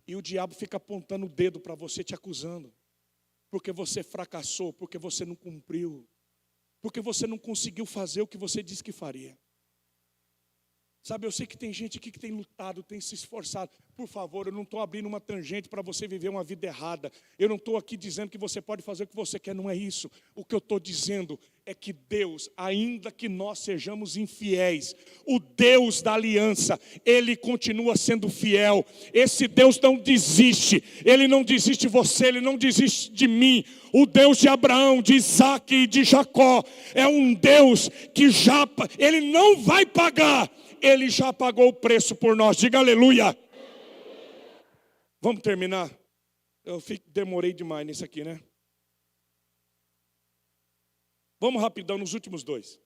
e o diabo fica apontando o dedo para você, te acusando. Porque você fracassou, porque você não cumpriu. Porque você não conseguiu fazer o que você disse que faria. Sabe, eu sei que tem gente aqui que tem lutado, tem se esforçado. Por favor, eu não estou abrindo uma tangente para você viver uma vida errada. Eu não estou aqui dizendo que você pode fazer o que você quer, não é isso. O que eu estou dizendo é que Deus, ainda que nós sejamos infiéis, o Deus da aliança, Ele continua sendo fiel. Esse Deus não desiste. Ele não desiste de você, Ele não desiste de mim. O Deus de Abraão, de Isaac e de Jacó é um Deus que Ele não vai pagar. Ele já pagou o preço por nós. Diga aleluia. Vamos terminar? Demorei demais nisso aqui, né? Vamos rapidão nos últimos dois.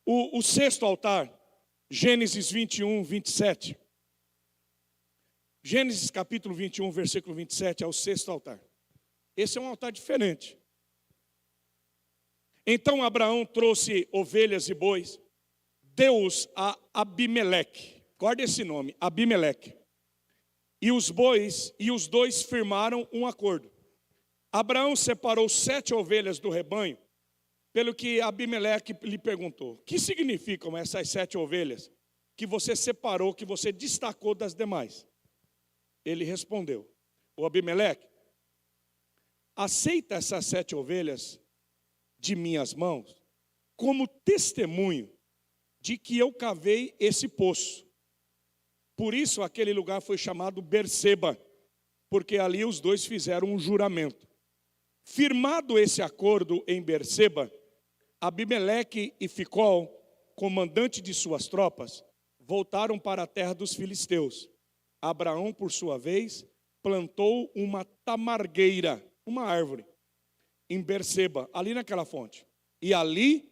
O sexto altar, Gênesis 21, 27. Gênesis capítulo 21, versículo 27, é o sexto altar. Esse é um altar diferente. Então Abraão trouxe ovelhas e bois, deu-os a Abimeleque. Guarda esse nome, Abimeleque. E os bois e os dois firmaram um acordo. Abraão separou 7 ovelhas do rebanho, pelo que Abimeleque lhe perguntou: que significam essas 7 ovelhas que você separou, que você destacou das demais? Ele respondeu: o Abimeleque, aceita essas 7 ovelhas de minhas mãos como testemunho de que eu cavei esse poço. Por isso aquele lugar foi chamado Berseba, porque ali os dois fizeram um juramento. Firmado esse acordo em Berseba, Abimeleque e Ficol, comandante de suas tropas, voltaram para a terra dos filisteus. Abraão, por sua vez, plantou uma tamargueira, uma árvore, em Berseba, ali naquela fonte. E ali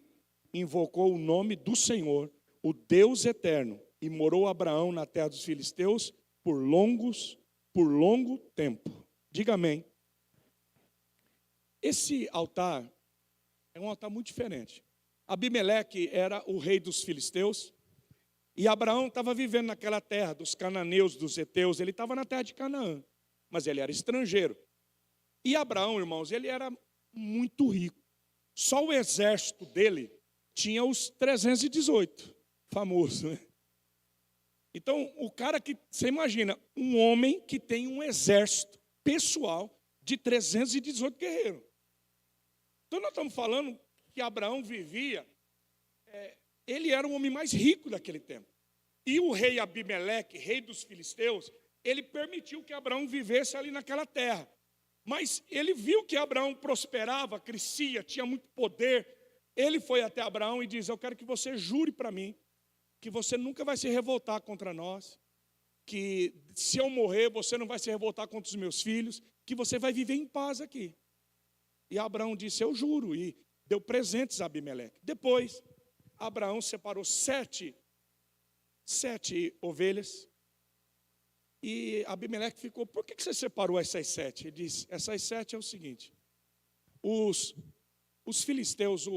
invocou o nome do Senhor, o Deus eterno, e morou Abraão na terra dos filisteus por longo tempo. Diga amém. Esse altar é um altar muito diferente. Abimeleque era o rei dos filisteus e Abraão estava vivendo naquela terra dos cananeus, dos heteus. Ele estava na terra de Canaã, mas ele era estrangeiro. E Abraão, irmãos, ele era muito rico. só o exército dele tinha os 318, famoso, né? Então, o cara que, você imagina, um homem que tem um exército pessoal de 318 guerreiros. Então, nós estamos falando que Abraão vivia, ele era o homem mais rico daquele tempo. E o rei Abimeleque, rei dos filisteus, ele permitiu que Abraão vivesse ali naquela terra. Mas ele viu que Abraão prosperava, crescia, tinha muito poder. Ele foi até Abraão e disse: eu quero que você jure para mim que você nunca vai se revoltar contra nós, que se eu morrer você não vai se revoltar contra os meus filhos, que você vai viver em paz aqui. E Abraão disse: eu juro, e deu presentes a Abimeleque. Depois, Abraão separou sete ovelhas, e Abimeleque ficou: por que você separou essas 7? Ele disse: essas 7 é o seguinte, os filisteus,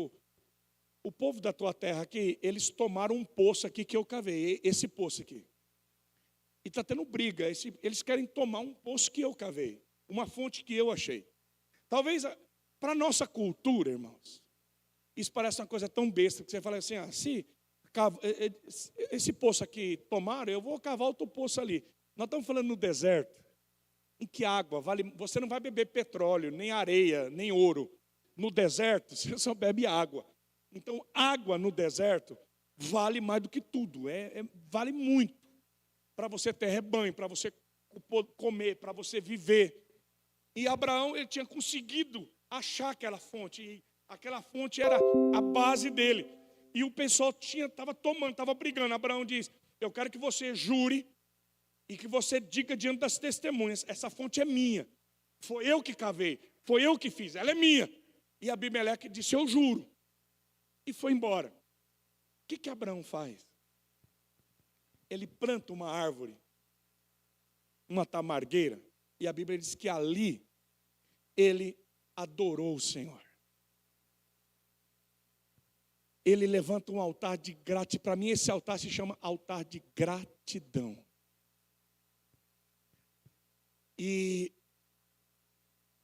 o povo da tua terra aqui, eles tomaram um poço aqui que eu cavei, esse poço aqui. E está tendo briga, eles querem tomar um poço que eu cavei, uma fonte que eu achei. Talvez, para a nossa cultura, irmãos, isso parece uma coisa tão besta, que você fala assim: se esse poço aqui tomaram, eu vou cavar outro poço ali. Nós estamos falando no deserto, em que água você não vai beber petróleo, nem areia, nem ouro. No deserto, você só bebe água. Então, água no deserto vale mais do que tudo, vale muito. Para você ter rebanho, para você comer, para você viver. E Abraão, ele tinha conseguido achar aquela fonte, e aquela fonte era a base dele. E o pessoal estava brigando. Abraão diz: eu quero que você jure e que você diga diante das testemunhas: essa fonte é minha, foi eu que cavei, foi eu que fiz, ela é minha. E Abimeleque disse: eu juro. E foi embora. O que Abraão faz? Ele planta uma árvore, uma tamargueira, e a Bíblia diz que ali ele adorou o Senhor. Ele levanta um altar de gratidão. Para mim, esse altar se chama altar de gratidão. E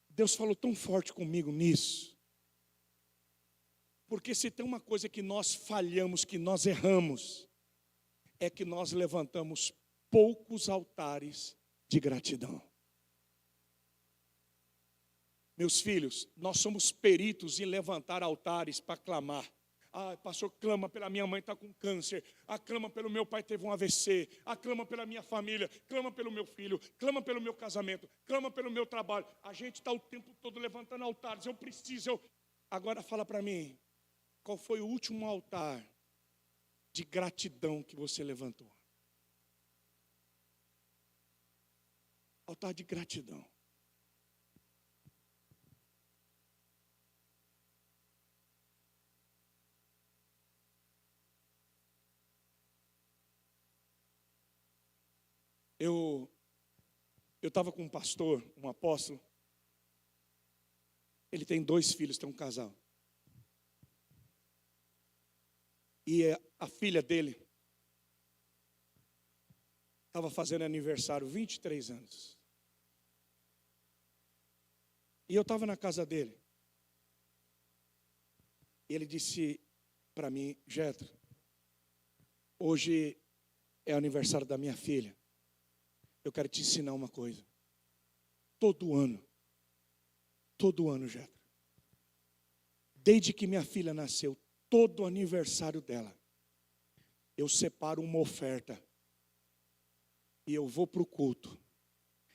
Deus falou tão forte comigo nisso. Porque se tem uma coisa que nós falhamos, que nós erramos, é que nós levantamos poucos altares de gratidão. Meus filhos, nós somos peritos em levantar altares para clamar. Pastor, clama pela minha mãe, está com câncer. Clama pelo meu pai, teve um AVC. Clama pela minha família. Clama pelo meu filho. Clama pelo meu casamento. Clama pelo meu trabalho. A gente está o tempo todo levantando altares. Eu preciso. Agora fala para mim, qual foi o último altar de gratidão que você levantou? Altar de gratidão. Eu estava com um pastor, um apóstolo. Ele tem 2 filhos, tem um casal. E a filha dele estava fazendo aniversário, 23 anos. E eu estava na casa dele. E ele disse para mim: Jetro, hoje é o aniversário da minha filha. Eu quero te ensinar uma coisa. Todo ano, Jetro, desde que minha filha nasceu, todo aniversário dela, eu separo uma oferta. E eu vou para o culto.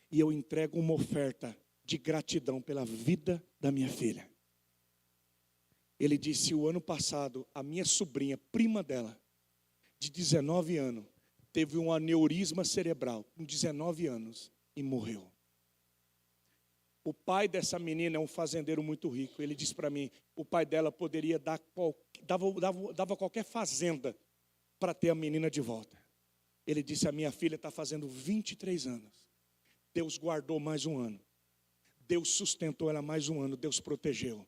E eu entrego uma oferta de gratidão pela vida da minha filha. Ele disse: o ano passado, a minha sobrinha, prima dela, de 19 anos, teve um aneurisma cerebral, com 19 anos, e morreu. O pai dessa menina é um fazendeiro muito rico. Ele disse para mim: o pai dela poderia dava qualquer fazenda para ter a menina de volta. Ele disse: a minha filha está fazendo 23 anos. Deus guardou mais um ano. Deus sustentou ela mais um ano. Deus protegeu.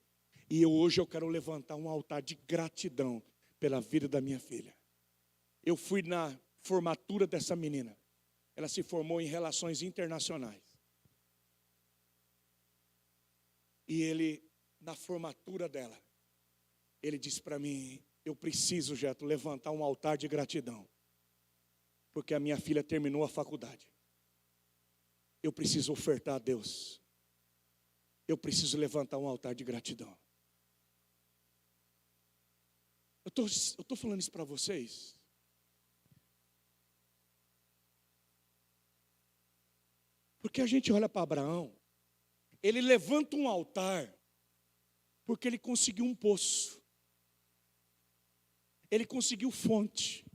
E hoje eu quero levantar um altar de gratidão pela vida da minha filha. Eu fui na formatura dessa menina. Ela se formou em relações internacionais. E ele, na formatura dela, ele disse para mim: eu preciso, Jeto, levantar um altar de gratidão, porque a minha filha terminou a faculdade. Eu preciso ofertar a Deus. Eu preciso levantar um altar de gratidão. Eu estou falando isso para vocês. Porque a gente olha para Abraão, ele levanta um altar, porque ele conseguiu um poço. Ele conseguiu fonte.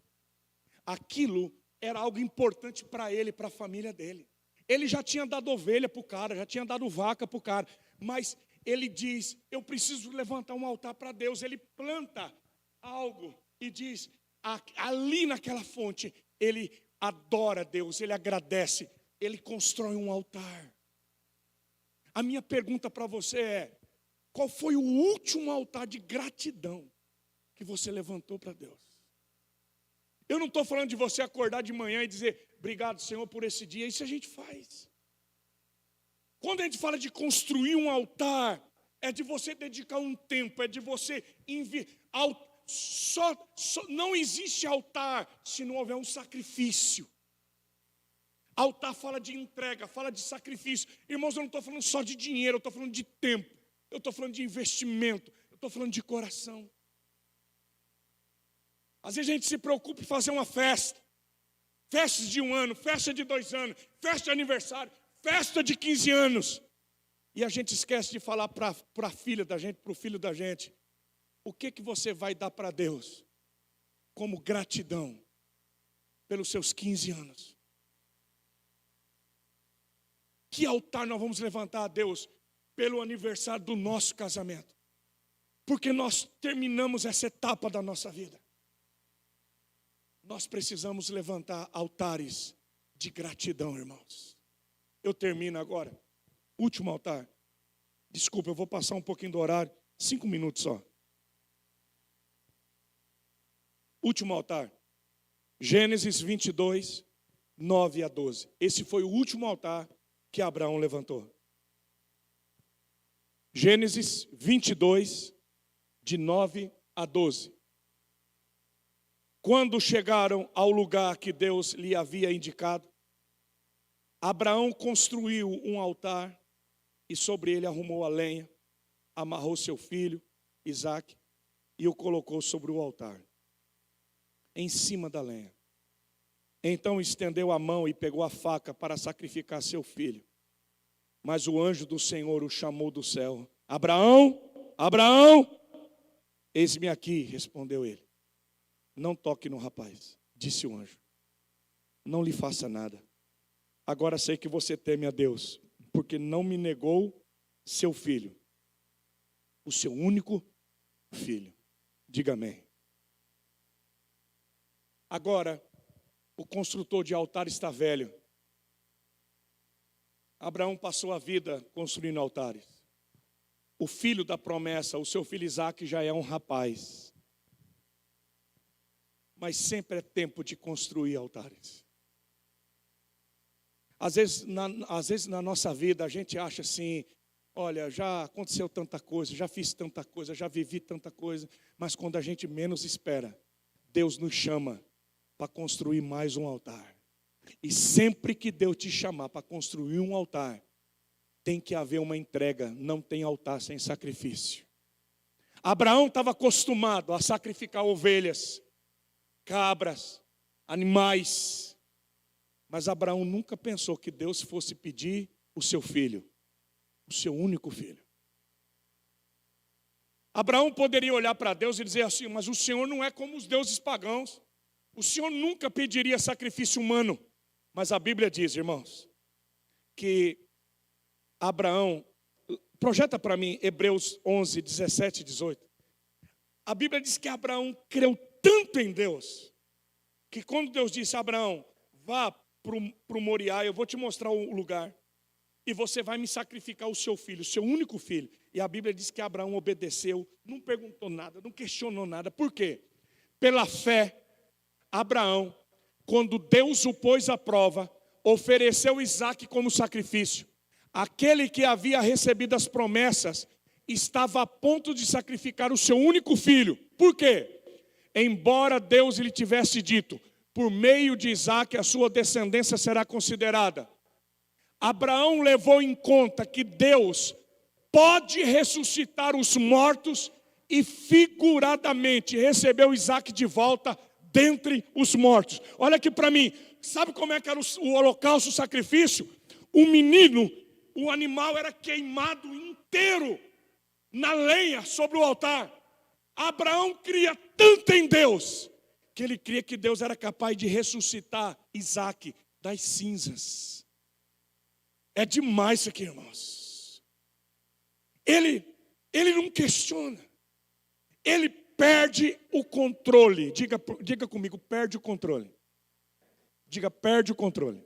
Aquilo era algo importante para ele, para a família dele. Ele já tinha dado ovelha para o cara, já tinha dado vaca para o cara. Mas ele diz: eu preciso levantar um altar para Deus. Ele planta algo e diz: ali naquela fonte, ele adora Deus, ele agradece, ele constrói um altar. A minha pergunta para você é: qual foi o último altar de gratidão que você levantou para Deus? Eu não estou falando de você acordar de manhã e dizer: obrigado, Senhor, por esse dia. Isso a gente faz. Quando a gente fala de construir um altar, é de você dedicar um tempo, é de você não existe altar se não houver um sacrifício. Altar fala de entrega, fala de sacrifício. Irmãos, eu não estou falando só de dinheiro, eu estou falando de tempo, eu estou falando de investimento, eu estou falando de coração. Às vezes a gente se preocupa em fazer uma festa. Festas de 1 ano, festa de 2 anos, festa de aniversário, festa de 15 anos. E a gente esquece de falar para a filha da gente, para o filho da gente: o que você vai dar para Deus como gratidão pelos seus 15 anos? Que altar nós vamos levantar a Deus pelo aniversário do nosso casamento? Porque nós terminamos essa etapa da nossa vida. Nós precisamos levantar altares de gratidão, irmãos. Eu termino agora. Último altar. Desculpa, eu vou passar um pouquinho do horário. 5 minutos só. Último altar. Gênesis 22, 9 a 12. Esse foi o último altar que Abraão levantou. Gênesis 22, de 9 a 12. Quando chegaram ao lugar que Deus lhe havia indicado, Abraão construiu um altar e sobre ele arrumou a lenha, amarrou seu filho, Isaque, e o colocou sobre o altar, em cima da lenha. Então estendeu a mão e pegou a faca para sacrificar seu filho. Mas o anjo do Senhor o chamou do céu: Abraão, Abraão! Eis-me aqui, respondeu ele. Não toque no rapaz, disse o anjo. Não lhe faça nada. Agora sei que você teme a Deus, porque não me negou seu filho, o seu único filho. Diga amém. Agora, o construtor de altar está velho. Abraão passou a vida construindo altares. O filho da promessa, o seu filho Isaque, já é um rapaz. Mas sempre é tempo de construir altares. Às vezes na nossa vida a gente acha assim: olha, já aconteceu tanta coisa, já fiz tanta coisa, já vivi tanta coisa. Mas quando a gente menos espera, Deus nos chama para construir mais um altar. E sempre que Deus te chamar para construir um altar, tem que haver uma entrega. Não tem altar sem sacrifício. Abraão estava acostumado a sacrificar ovelhas, cabras, animais. Mas Abraão nunca pensou que Deus fosse pedir o seu filho, o seu único filho. Abraão poderia olhar para Deus e dizer assim: mas o Senhor não é como os deuses pagãos. O Senhor nunca pediria sacrifício humano. Mas a Bíblia diz, irmãos, que Abraão, projeta para mim Hebreus 11, 17 e 18. A Bíblia diz que Abraão creu tanto em Deus, que quando Deus disse: Abraão, vá para o Moriá, eu vou te mostrar o lugar, e você vai me sacrificar o seu filho, o seu único filho. E a Bíblia diz que Abraão obedeceu, não perguntou nada, não questionou nada. Por quê? Pela fé, Abraão, quando Deus o pôs à prova, ofereceu Isaque como sacrifício. Aquele que havia recebido as promessas estava a ponto de sacrificar o seu único filho. Por quê? Embora Deus lhe tivesse dito, por meio de Isaque a sua descendência será considerada. Abraão levou em conta que Deus pode ressuscitar os mortos e figuradamente recebeu Isaque de volta dentre os mortos. Olha aqui para mim, sabe como é que era o holocausto, o sacrifício? O menino, o animal era queimado inteiro na lenha sobre o altar. Abraão cria tanto em Deus, que ele cria que Deus era capaz de ressuscitar Isaque das cinzas. É demais isso aqui, irmãos. Ele não questiona. Ele perde o controle. Diga comigo, perde o controle. Diga, perde o controle.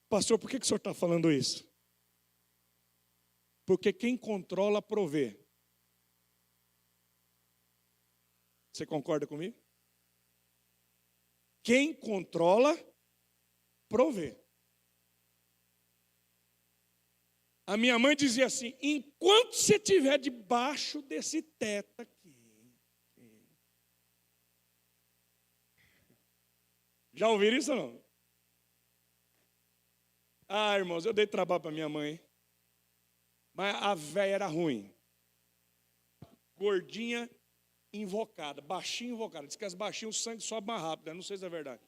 Pastor, por que o senhor está falando isso? Porque quem controla, provê. Você concorda comigo? Quem controla, provê. A minha mãe dizia assim, enquanto você estiver debaixo desse teto aqui. Já ouviram isso ou não? Ah, irmãos, eu dei trabalho para minha mãe. Mas a véia era ruim. Gordinha, invocada. Baixinha, invocada. Diz que as baixinhas o sangue sobe mais rápido. Eu não sei se é verdade.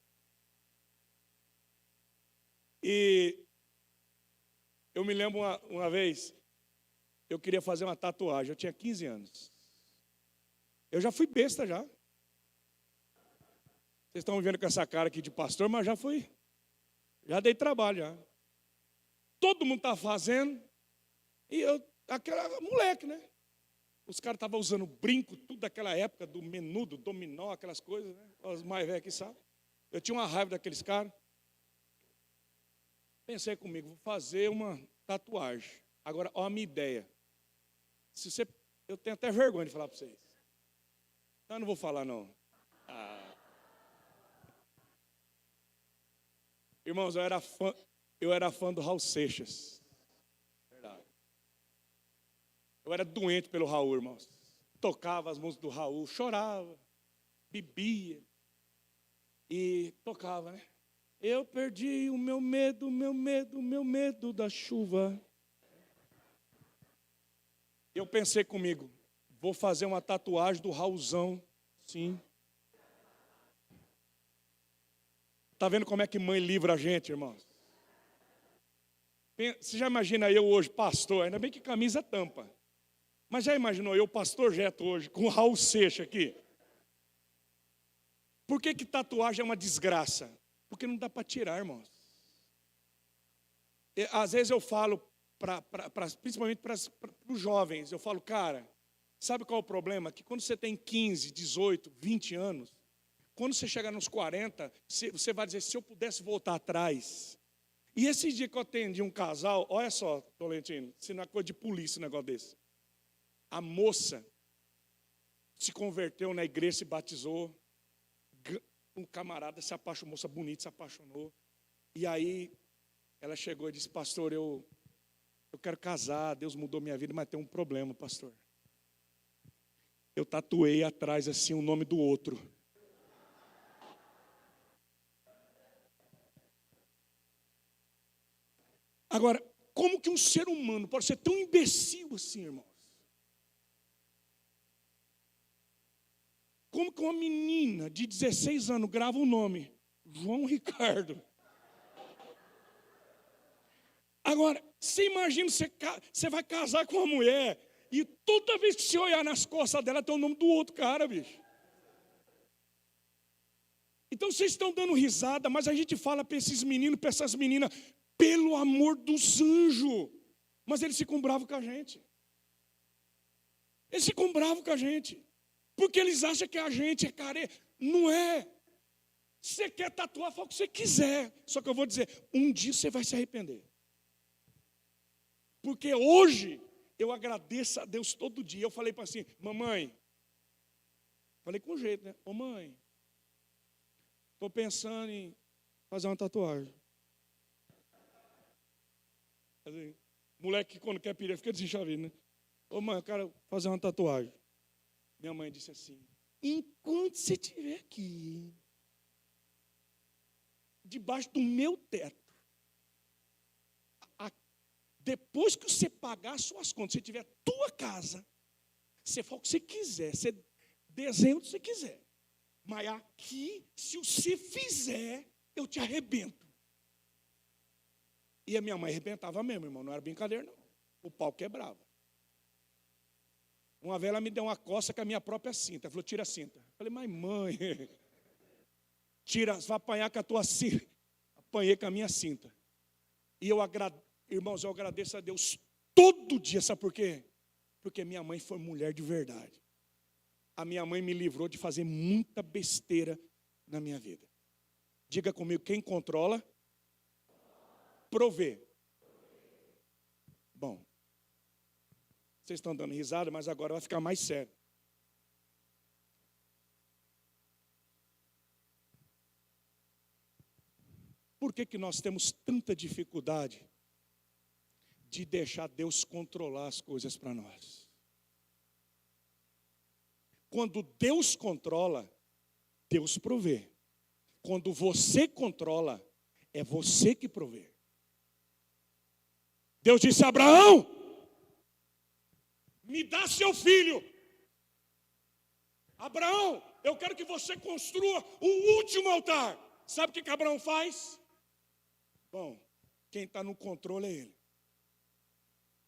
E eu me lembro uma vez, eu queria fazer uma tatuagem. Eu tinha 15 anos. Eu já fui besta já. Vocês estão me vendo com essa cara aqui de pastor, mas já fui. Já dei trabalho já. Todo mundo está fazendo. E eu, aquela moleque, né? Os caras estavam usando brinco, tudo daquela época, do menudo, dominó, aquelas coisas, né? Os mais velhos que sabem. Eu tinha uma raiva daqueles caras. Pensei comigo, vou fazer uma tatuagem. Agora, olha a minha ideia. Eu tenho até vergonha de falar para vocês. Então, eu não vou falar, não. Irmãos, eu era fã do Raul Seixas. Verdade. Eu era doente pelo Raul, irmãos. Tocava as músicas do Raul, chorava, bebia e tocava, né? Eu perdi o meu medo da chuva. Eu pensei comigo, vou fazer uma tatuagem do Raulzão, sim. Está vendo como é que mãe livra a gente, irmãos? Você já imagina eu hoje, pastor, ainda bem que camisa tampa. Mas já imaginou eu, pastor Jeto, hoje, com o Raul Seixas aqui? Por que tatuagem é uma desgraça? Porque não dá para tirar, irmãos. Às vezes eu falo, principalmente para os jovens, eu falo, cara, sabe qual é o problema? Que quando você tem 15, 18, 20 anos, quando você chegar nos 40, você vai dizer, se eu pudesse voltar atrás. E esse dia que eu atendi um casal, olha só, Tolentino, se não é coisa de polícia um negócio desse. A moça se converteu na igreja, se batizou. Um camarada se apaixonou, moça bonita, se apaixonou. E aí, ela chegou e disse, pastor, eu quero casar, Deus mudou minha vida, mas tem um problema, pastor. Eu tatuei atrás assim o nome do outro. Agora, como que um ser humano pode ser tão imbecil assim, irmãos? Como que uma menina de 16 anos grava um nome? João Ricardo. Agora, você imagina, você vai casar com uma mulher e toda vez que você olhar nas costas dela tem o nome do outro cara, bicho. Então vocês estão dando risada, mas a gente fala para esses meninos, para essas meninas, pelo amor dos anjos. Mas eles ficam bravos com a gente. Eles ficam bravos com a gente. Porque eles acham que a gente é careta. Não é. Você quer tatuar, fala o que você quiser. Só que eu vou dizer, um dia você vai se arrepender. Porque hoje eu agradeço a Deus todo dia. Eu falei para assim, mamãe. Falei com jeito, né? Ô mãe, estou pensando em fazer uma tatuagem. Moleque, quando quer pedir, fica desenchavido, né? Ô, mãe, eu quero fazer uma tatuagem. Minha mãe disse assim: enquanto você estiver aqui, debaixo do meu teto, depois que você pagar as suas contas, você tiver tua casa, você faz o que você quiser, você desenha o que você quiser. Mas aqui, se você fizer, eu te arrebento. E a minha mãe arrebentava mesmo, irmão, não era brincadeira, não. O pau quebrava. Uma vez ela me deu uma coça com a minha própria cinta. Ela falou: tira a cinta. Eu falei: mas mãe, tira, vai apanhar com a tua cinta. Apanhei com a minha cinta. E irmãos, eu agradeço a Deus todo dia, sabe por quê? Porque minha mãe foi mulher de verdade. A minha mãe me livrou de fazer muita besteira na minha vida. Diga comigo: quem controla, provê. Bom, vocês estão dando risada, mas agora vai ficar mais sério. Por que nós temos tanta dificuldade de deixar Deus controlar as coisas para nós? Quando Deus controla, Deus provê. Quando você controla, é você que provê. Deus disse a Abraão: me dá seu filho. Abraão, eu quero que você construa o último altar. Sabe o que Abraão faz? Bom, quem está no controle é ele.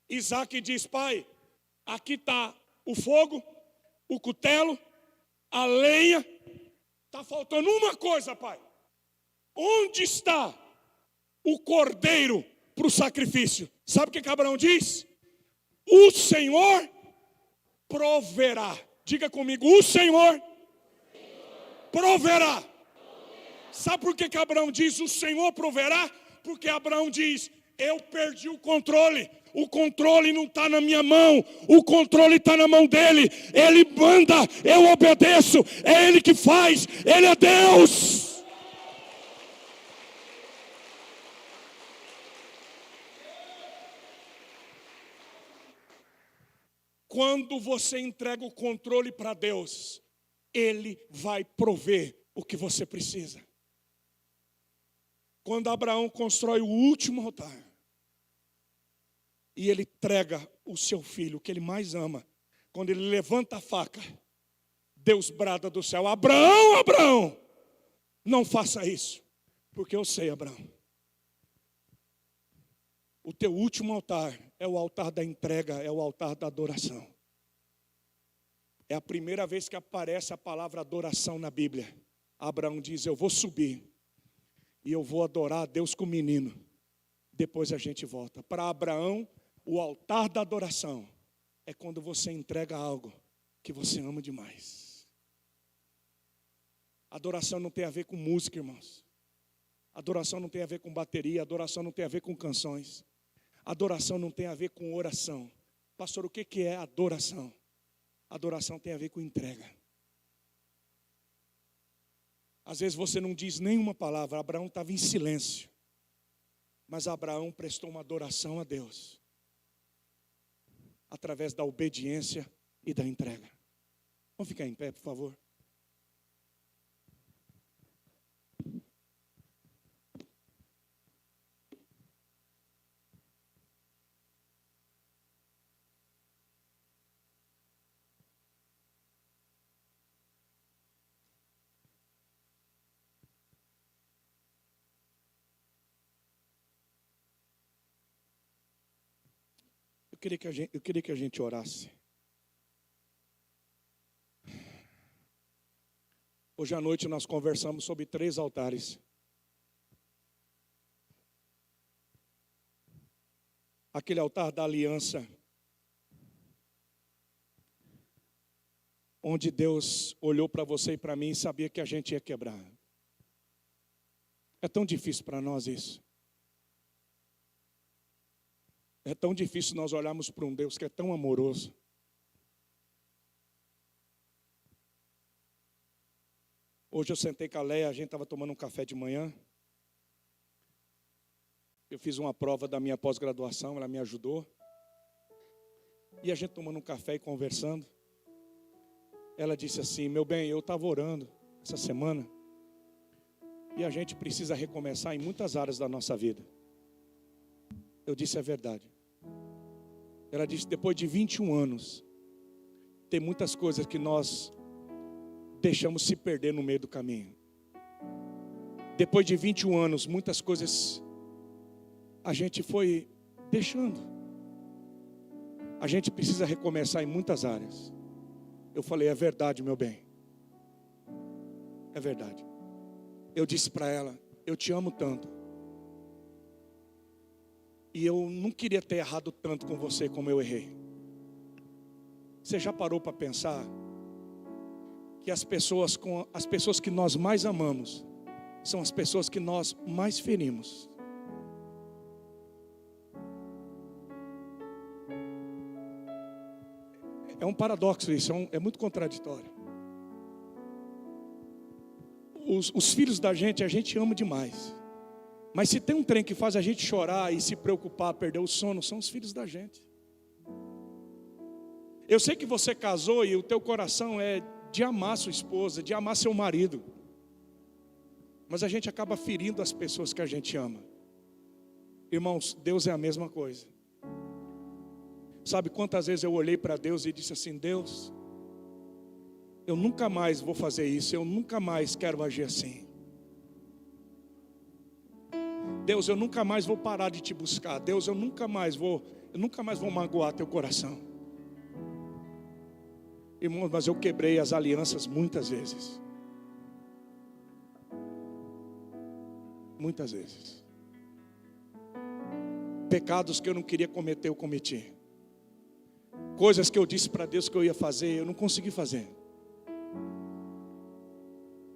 Isaac diz: pai, aqui está o fogo, o cutelo, a lenha. Está faltando uma coisa, pai. Onde está o cordeiro para o sacrifício? Sabe o que Abraão diz? O Senhor proverá. Diga comigo: o Senhor proverá. Sabe por que Abraão diz o Senhor proverá? Porque Abraão diz: eu perdi o controle. O controle não está na minha mão, o controle está na mão dele. Ele manda, eu obedeço, é ele que faz, ele é Deus. Quando você entrega o controle para Deus, ele vai prover o que você precisa. Quando Abraão constrói o último altar, e ele entrega o seu filho, o que ele mais ama, quando ele levanta a faca, Deus brada do céu: Abraão, Abraão, não faça isso. Porque eu sei, Abraão, o teu último altar é o altar da entrega, é o altar da adoração. É a primeira vez que aparece a palavra adoração na Bíblia. Abraão diz: eu vou subir e eu vou adorar a Deus com o menino. Depois a gente volta. Para Abraão, o altar da adoração é quando você entrega algo que você ama demais. Adoração não tem a ver com música, irmãos. Adoração não tem a ver com bateria. Adoração não tem a ver com canções. Adoração não tem a ver com oração. Pastor, o que é adoração? Adoração tem a ver com entrega. Às vezes você não diz nenhuma palavra. Abraão estava em silêncio. Mas Abraão prestou uma adoração a Deus através da obediência e da entrega. Vamos ficar em pé, por favor. Eu queria que a gente orasse. Hoje à noite nós conversamos sobre 3 altares. Aquele altar da aliança, onde Deus olhou para você e para mim e sabia que a gente ia quebrar. É tão difícil para nós isso. É tão difícil nós olharmos para um Deus que é tão amoroso. Hoje eu sentei com a Leia, a gente estava tomando um café de manhã. Eu fiz uma prova da minha pós-graduação, ela me ajudou. E a gente tomando um café e conversando. Ela disse assim: meu bem, eu estava orando essa semana. E a gente precisa recomeçar em muitas áreas da nossa vida. Eu disse: é verdade. Ela disse: depois de 21 anos, tem muitas coisas que nós deixamos se perder no meio do caminho. Depois de 21 anos, muitas coisas a gente foi deixando. A gente precisa recomeçar em muitas áreas. Eu falei: é verdade, meu bem. É verdade. Eu disse para ela: eu te amo tanto. E eu não queria ter errado tanto com você como eu errei. Você já parou para pensar que as pessoas que nós mais amamos são as pessoas que nós mais ferimos? É um paradoxo isso, é muito contraditório. Os filhos da gente, a gente ama demais. Mas se tem um trem que faz a gente chorar e se preocupar, perder o sono, são os filhos da gente. Eu sei que você casou e o teu coração é de amar sua esposa, de amar seu marido. Mas a gente acaba ferindo as pessoas que a gente ama. Irmãos, Deus é a mesma coisa. Sabe quantas vezes eu olhei para Deus e disse assim: Deus, eu nunca mais vou fazer isso, eu nunca mais quero agir assim. Deus, eu nunca mais vou parar de te buscar. Deus, eu nunca mais vou magoar teu coração. Irmãos, mas eu quebrei as alianças muitas vezes. Muitas vezes. Pecados que eu não queria cometer, eu cometi. Coisas que eu disse para Deus que eu ia fazer, eu não consegui fazer.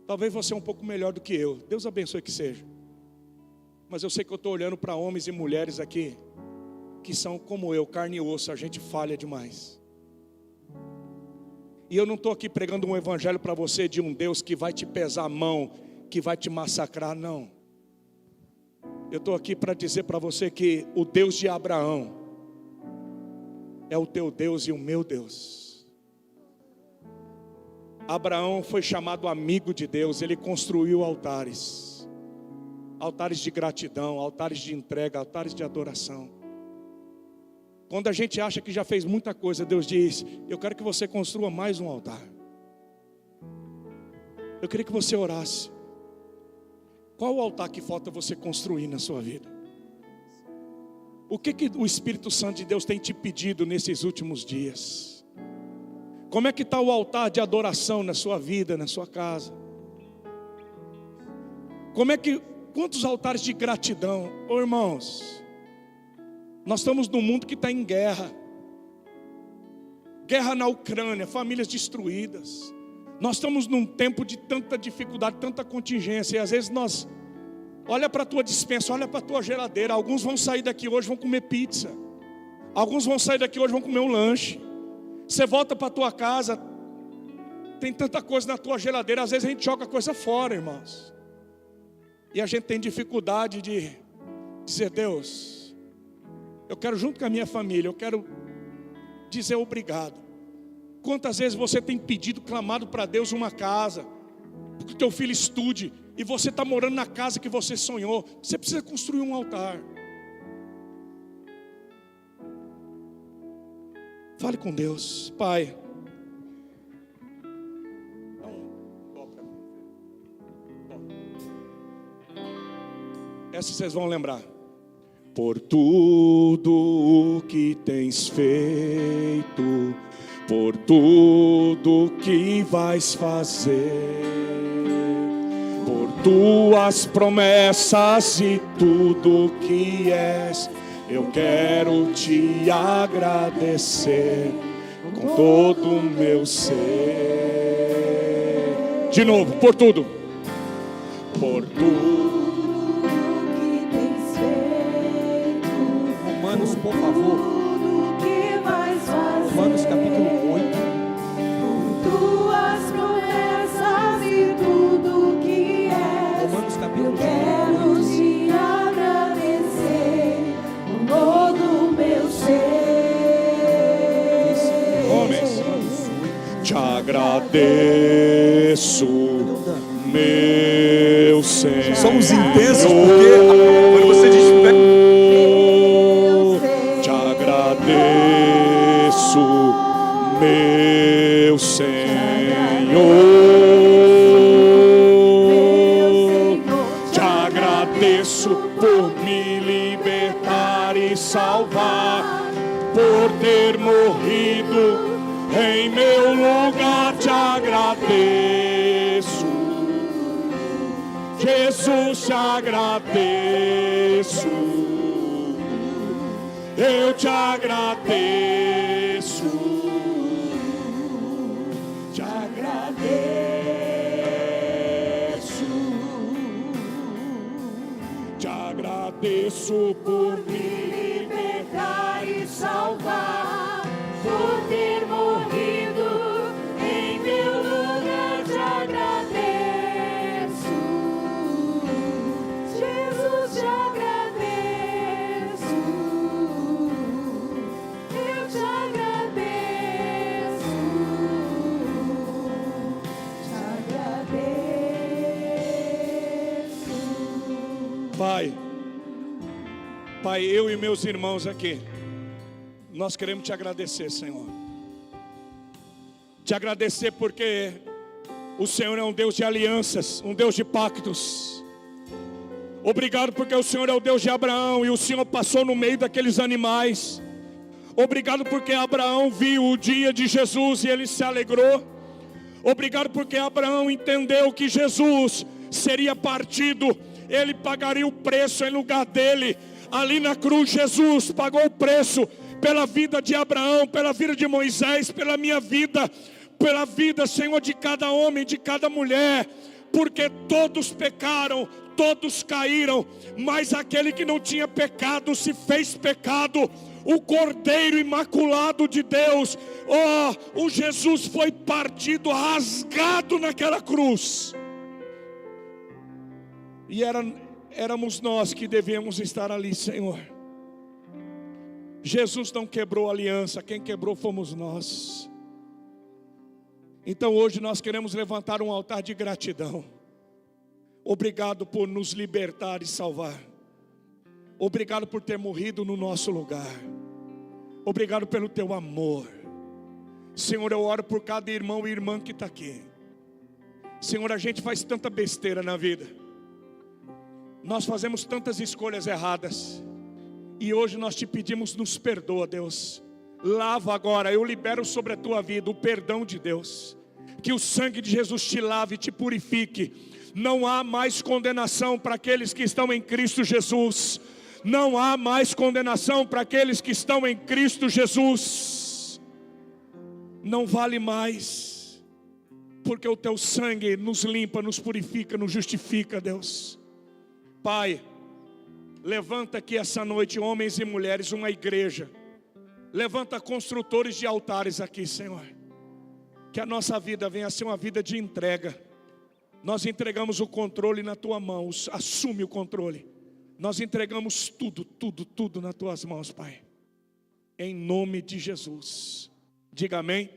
Talvez você é um pouco melhor do que eu. Deus abençoe que seja. Mas eu sei que eu estou olhando para homens e mulheres aqui que são como eu, carne e osso. A gente falha demais. E eu não estou aqui pregando um evangelho para você de um Deus que vai te pesar a mão, que vai te massacrar, não. Eu estou aqui para dizer para você que o Deus de Abraão é o teu Deus e o meu Deus. Abraão foi chamado amigo de Deus. Ele construiu altares. Altares de gratidão, altares de entrega, altares de adoração. Quando a gente acha que já fez muita coisa, Deus diz: eu quero que você construa mais um altar. Eu queria que você orasse. Qual o altar que falta você construir na sua vida? O que o Espírito Santo de Deus tem te pedido nesses últimos dias? Como é que está o altar de adoração na sua vida, na sua casa? Quantos altares de gratidão? Oh, irmãos, nós estamos num mundo que está em guerra. Guerra na Ucrânia, famílias destruídas. Nós estamos num tempo de tanta dificuldade, tanta contingência. E às vezes olha para a tua despensa, olha para a tua geladeira. Alguns vão sair daqui hoje, vão comer pizza. Alguns vão sair daqui hoje, vão comer um lanche. Você volta para a tua casa, tem tanta coisa na tua geladeira. Às vezes a gente joga coisa fora, irmãos. E a gente tem dificuldade de dizer: Deus, eu quero junto com a minha família, eu quero dizer obrigado. Quantas vezes você tem pedido, clamado para Deus uma casa, porque o teu filho estude, e você está morando na casa que você sonhou. Você precisa construir um altar. Fale com Deus. Pai, essa vocês vão lembrar. Por tudo o que tens feito, por tudo que vais fazer, por tuas promessas e tudo que és, eu quero te agradecer com todo o meu ser. De novo, por tudo. Por tudo. Romanos, por favor. Romanos capítulo 8. Tuas promessas e tudo que és, Romanos capítulo 8. quero te agradecer agradeço, meu Senhor. Somos intensos porque quando você diz te agradeço, meu Senhor. Te agradeço por me libertar e salvar, por ter morrido em meu lugar. Te agradeço, Jesus, te agradeço. Eu te agradeço, te agradeço, te agradeço por me libertar e salvar, por ter morrido em meu lugar. Te agradeço, Jesus, te agradeço. Eu te agradeço, te agradeço. Pai, eu e meus irmãos aqui, nós queremos te agradecer, Senhor. Te agradecer porque o Senhor é um Deus de alianças, um Deus de pactos. Obrigado porque o Senhor é o Deus de Abraão e o Senhor passou no meio daqueles animais. Obrigado porque Abraão viu o dia de Jesus e ele se alegrou. Obrigado porque Abraão entendeu que Jesus seria partido, ele pagaria o preço em lugar dele. Ali na cruz Jesus pagou o preço pela vida de Abraão, pela vida de Moisés, pela minha vida, pela vida, Senhor, de cada homem, de cada mulher. Porque todos pecaram, todos caíram, mas aquele que não tinha pecado se fez pecado. O Cordeiro Imaculado de Deus, o Jesus foi partido, rasgado naquela cruz. E éramos nós que devíamos estar ali, Senhor. Jesus não quebrou a aliança, quem quebrou fomos nós. Então hoje nós queremos levantar um altar de gratidão. Obrigado por nos libertar e salvar. Obrigado por ter morrido no nosso lugar. Obrigado pelo teu amor. Senhor, eu oro por cada irmão e irmã que está aqui. Senhor, a gente faz tanta besteira na vida. Nós fazemos tantas escolhas erradas. E hoje nós te pedimos, nos perdoa, Deus. Lava agora, eu libero sobre a tua vida o perdão de Deus. Que o sangue de Jesus te lave e te purifique. Não há mais condenação para aqueles que estão em Cristo Jesus. Não há mais condenação para aqueles que estão em Cristo Jesus. Não vale mais, porque o teu sangue nos limpa, nos purifica, nos justifica, Deus. Pai, levanta aqui essa noite homens e mulheres, uma igreja. Levanta construtores de altares aqui, Senhor. Que a nossa vida venha a ser uma vida de entrega. Nós entregamos o controle na tua mão. Assume o controle. Nós entregamos tudo nas tuas mãos, Pai. Em nome de Jesus. Diga amém.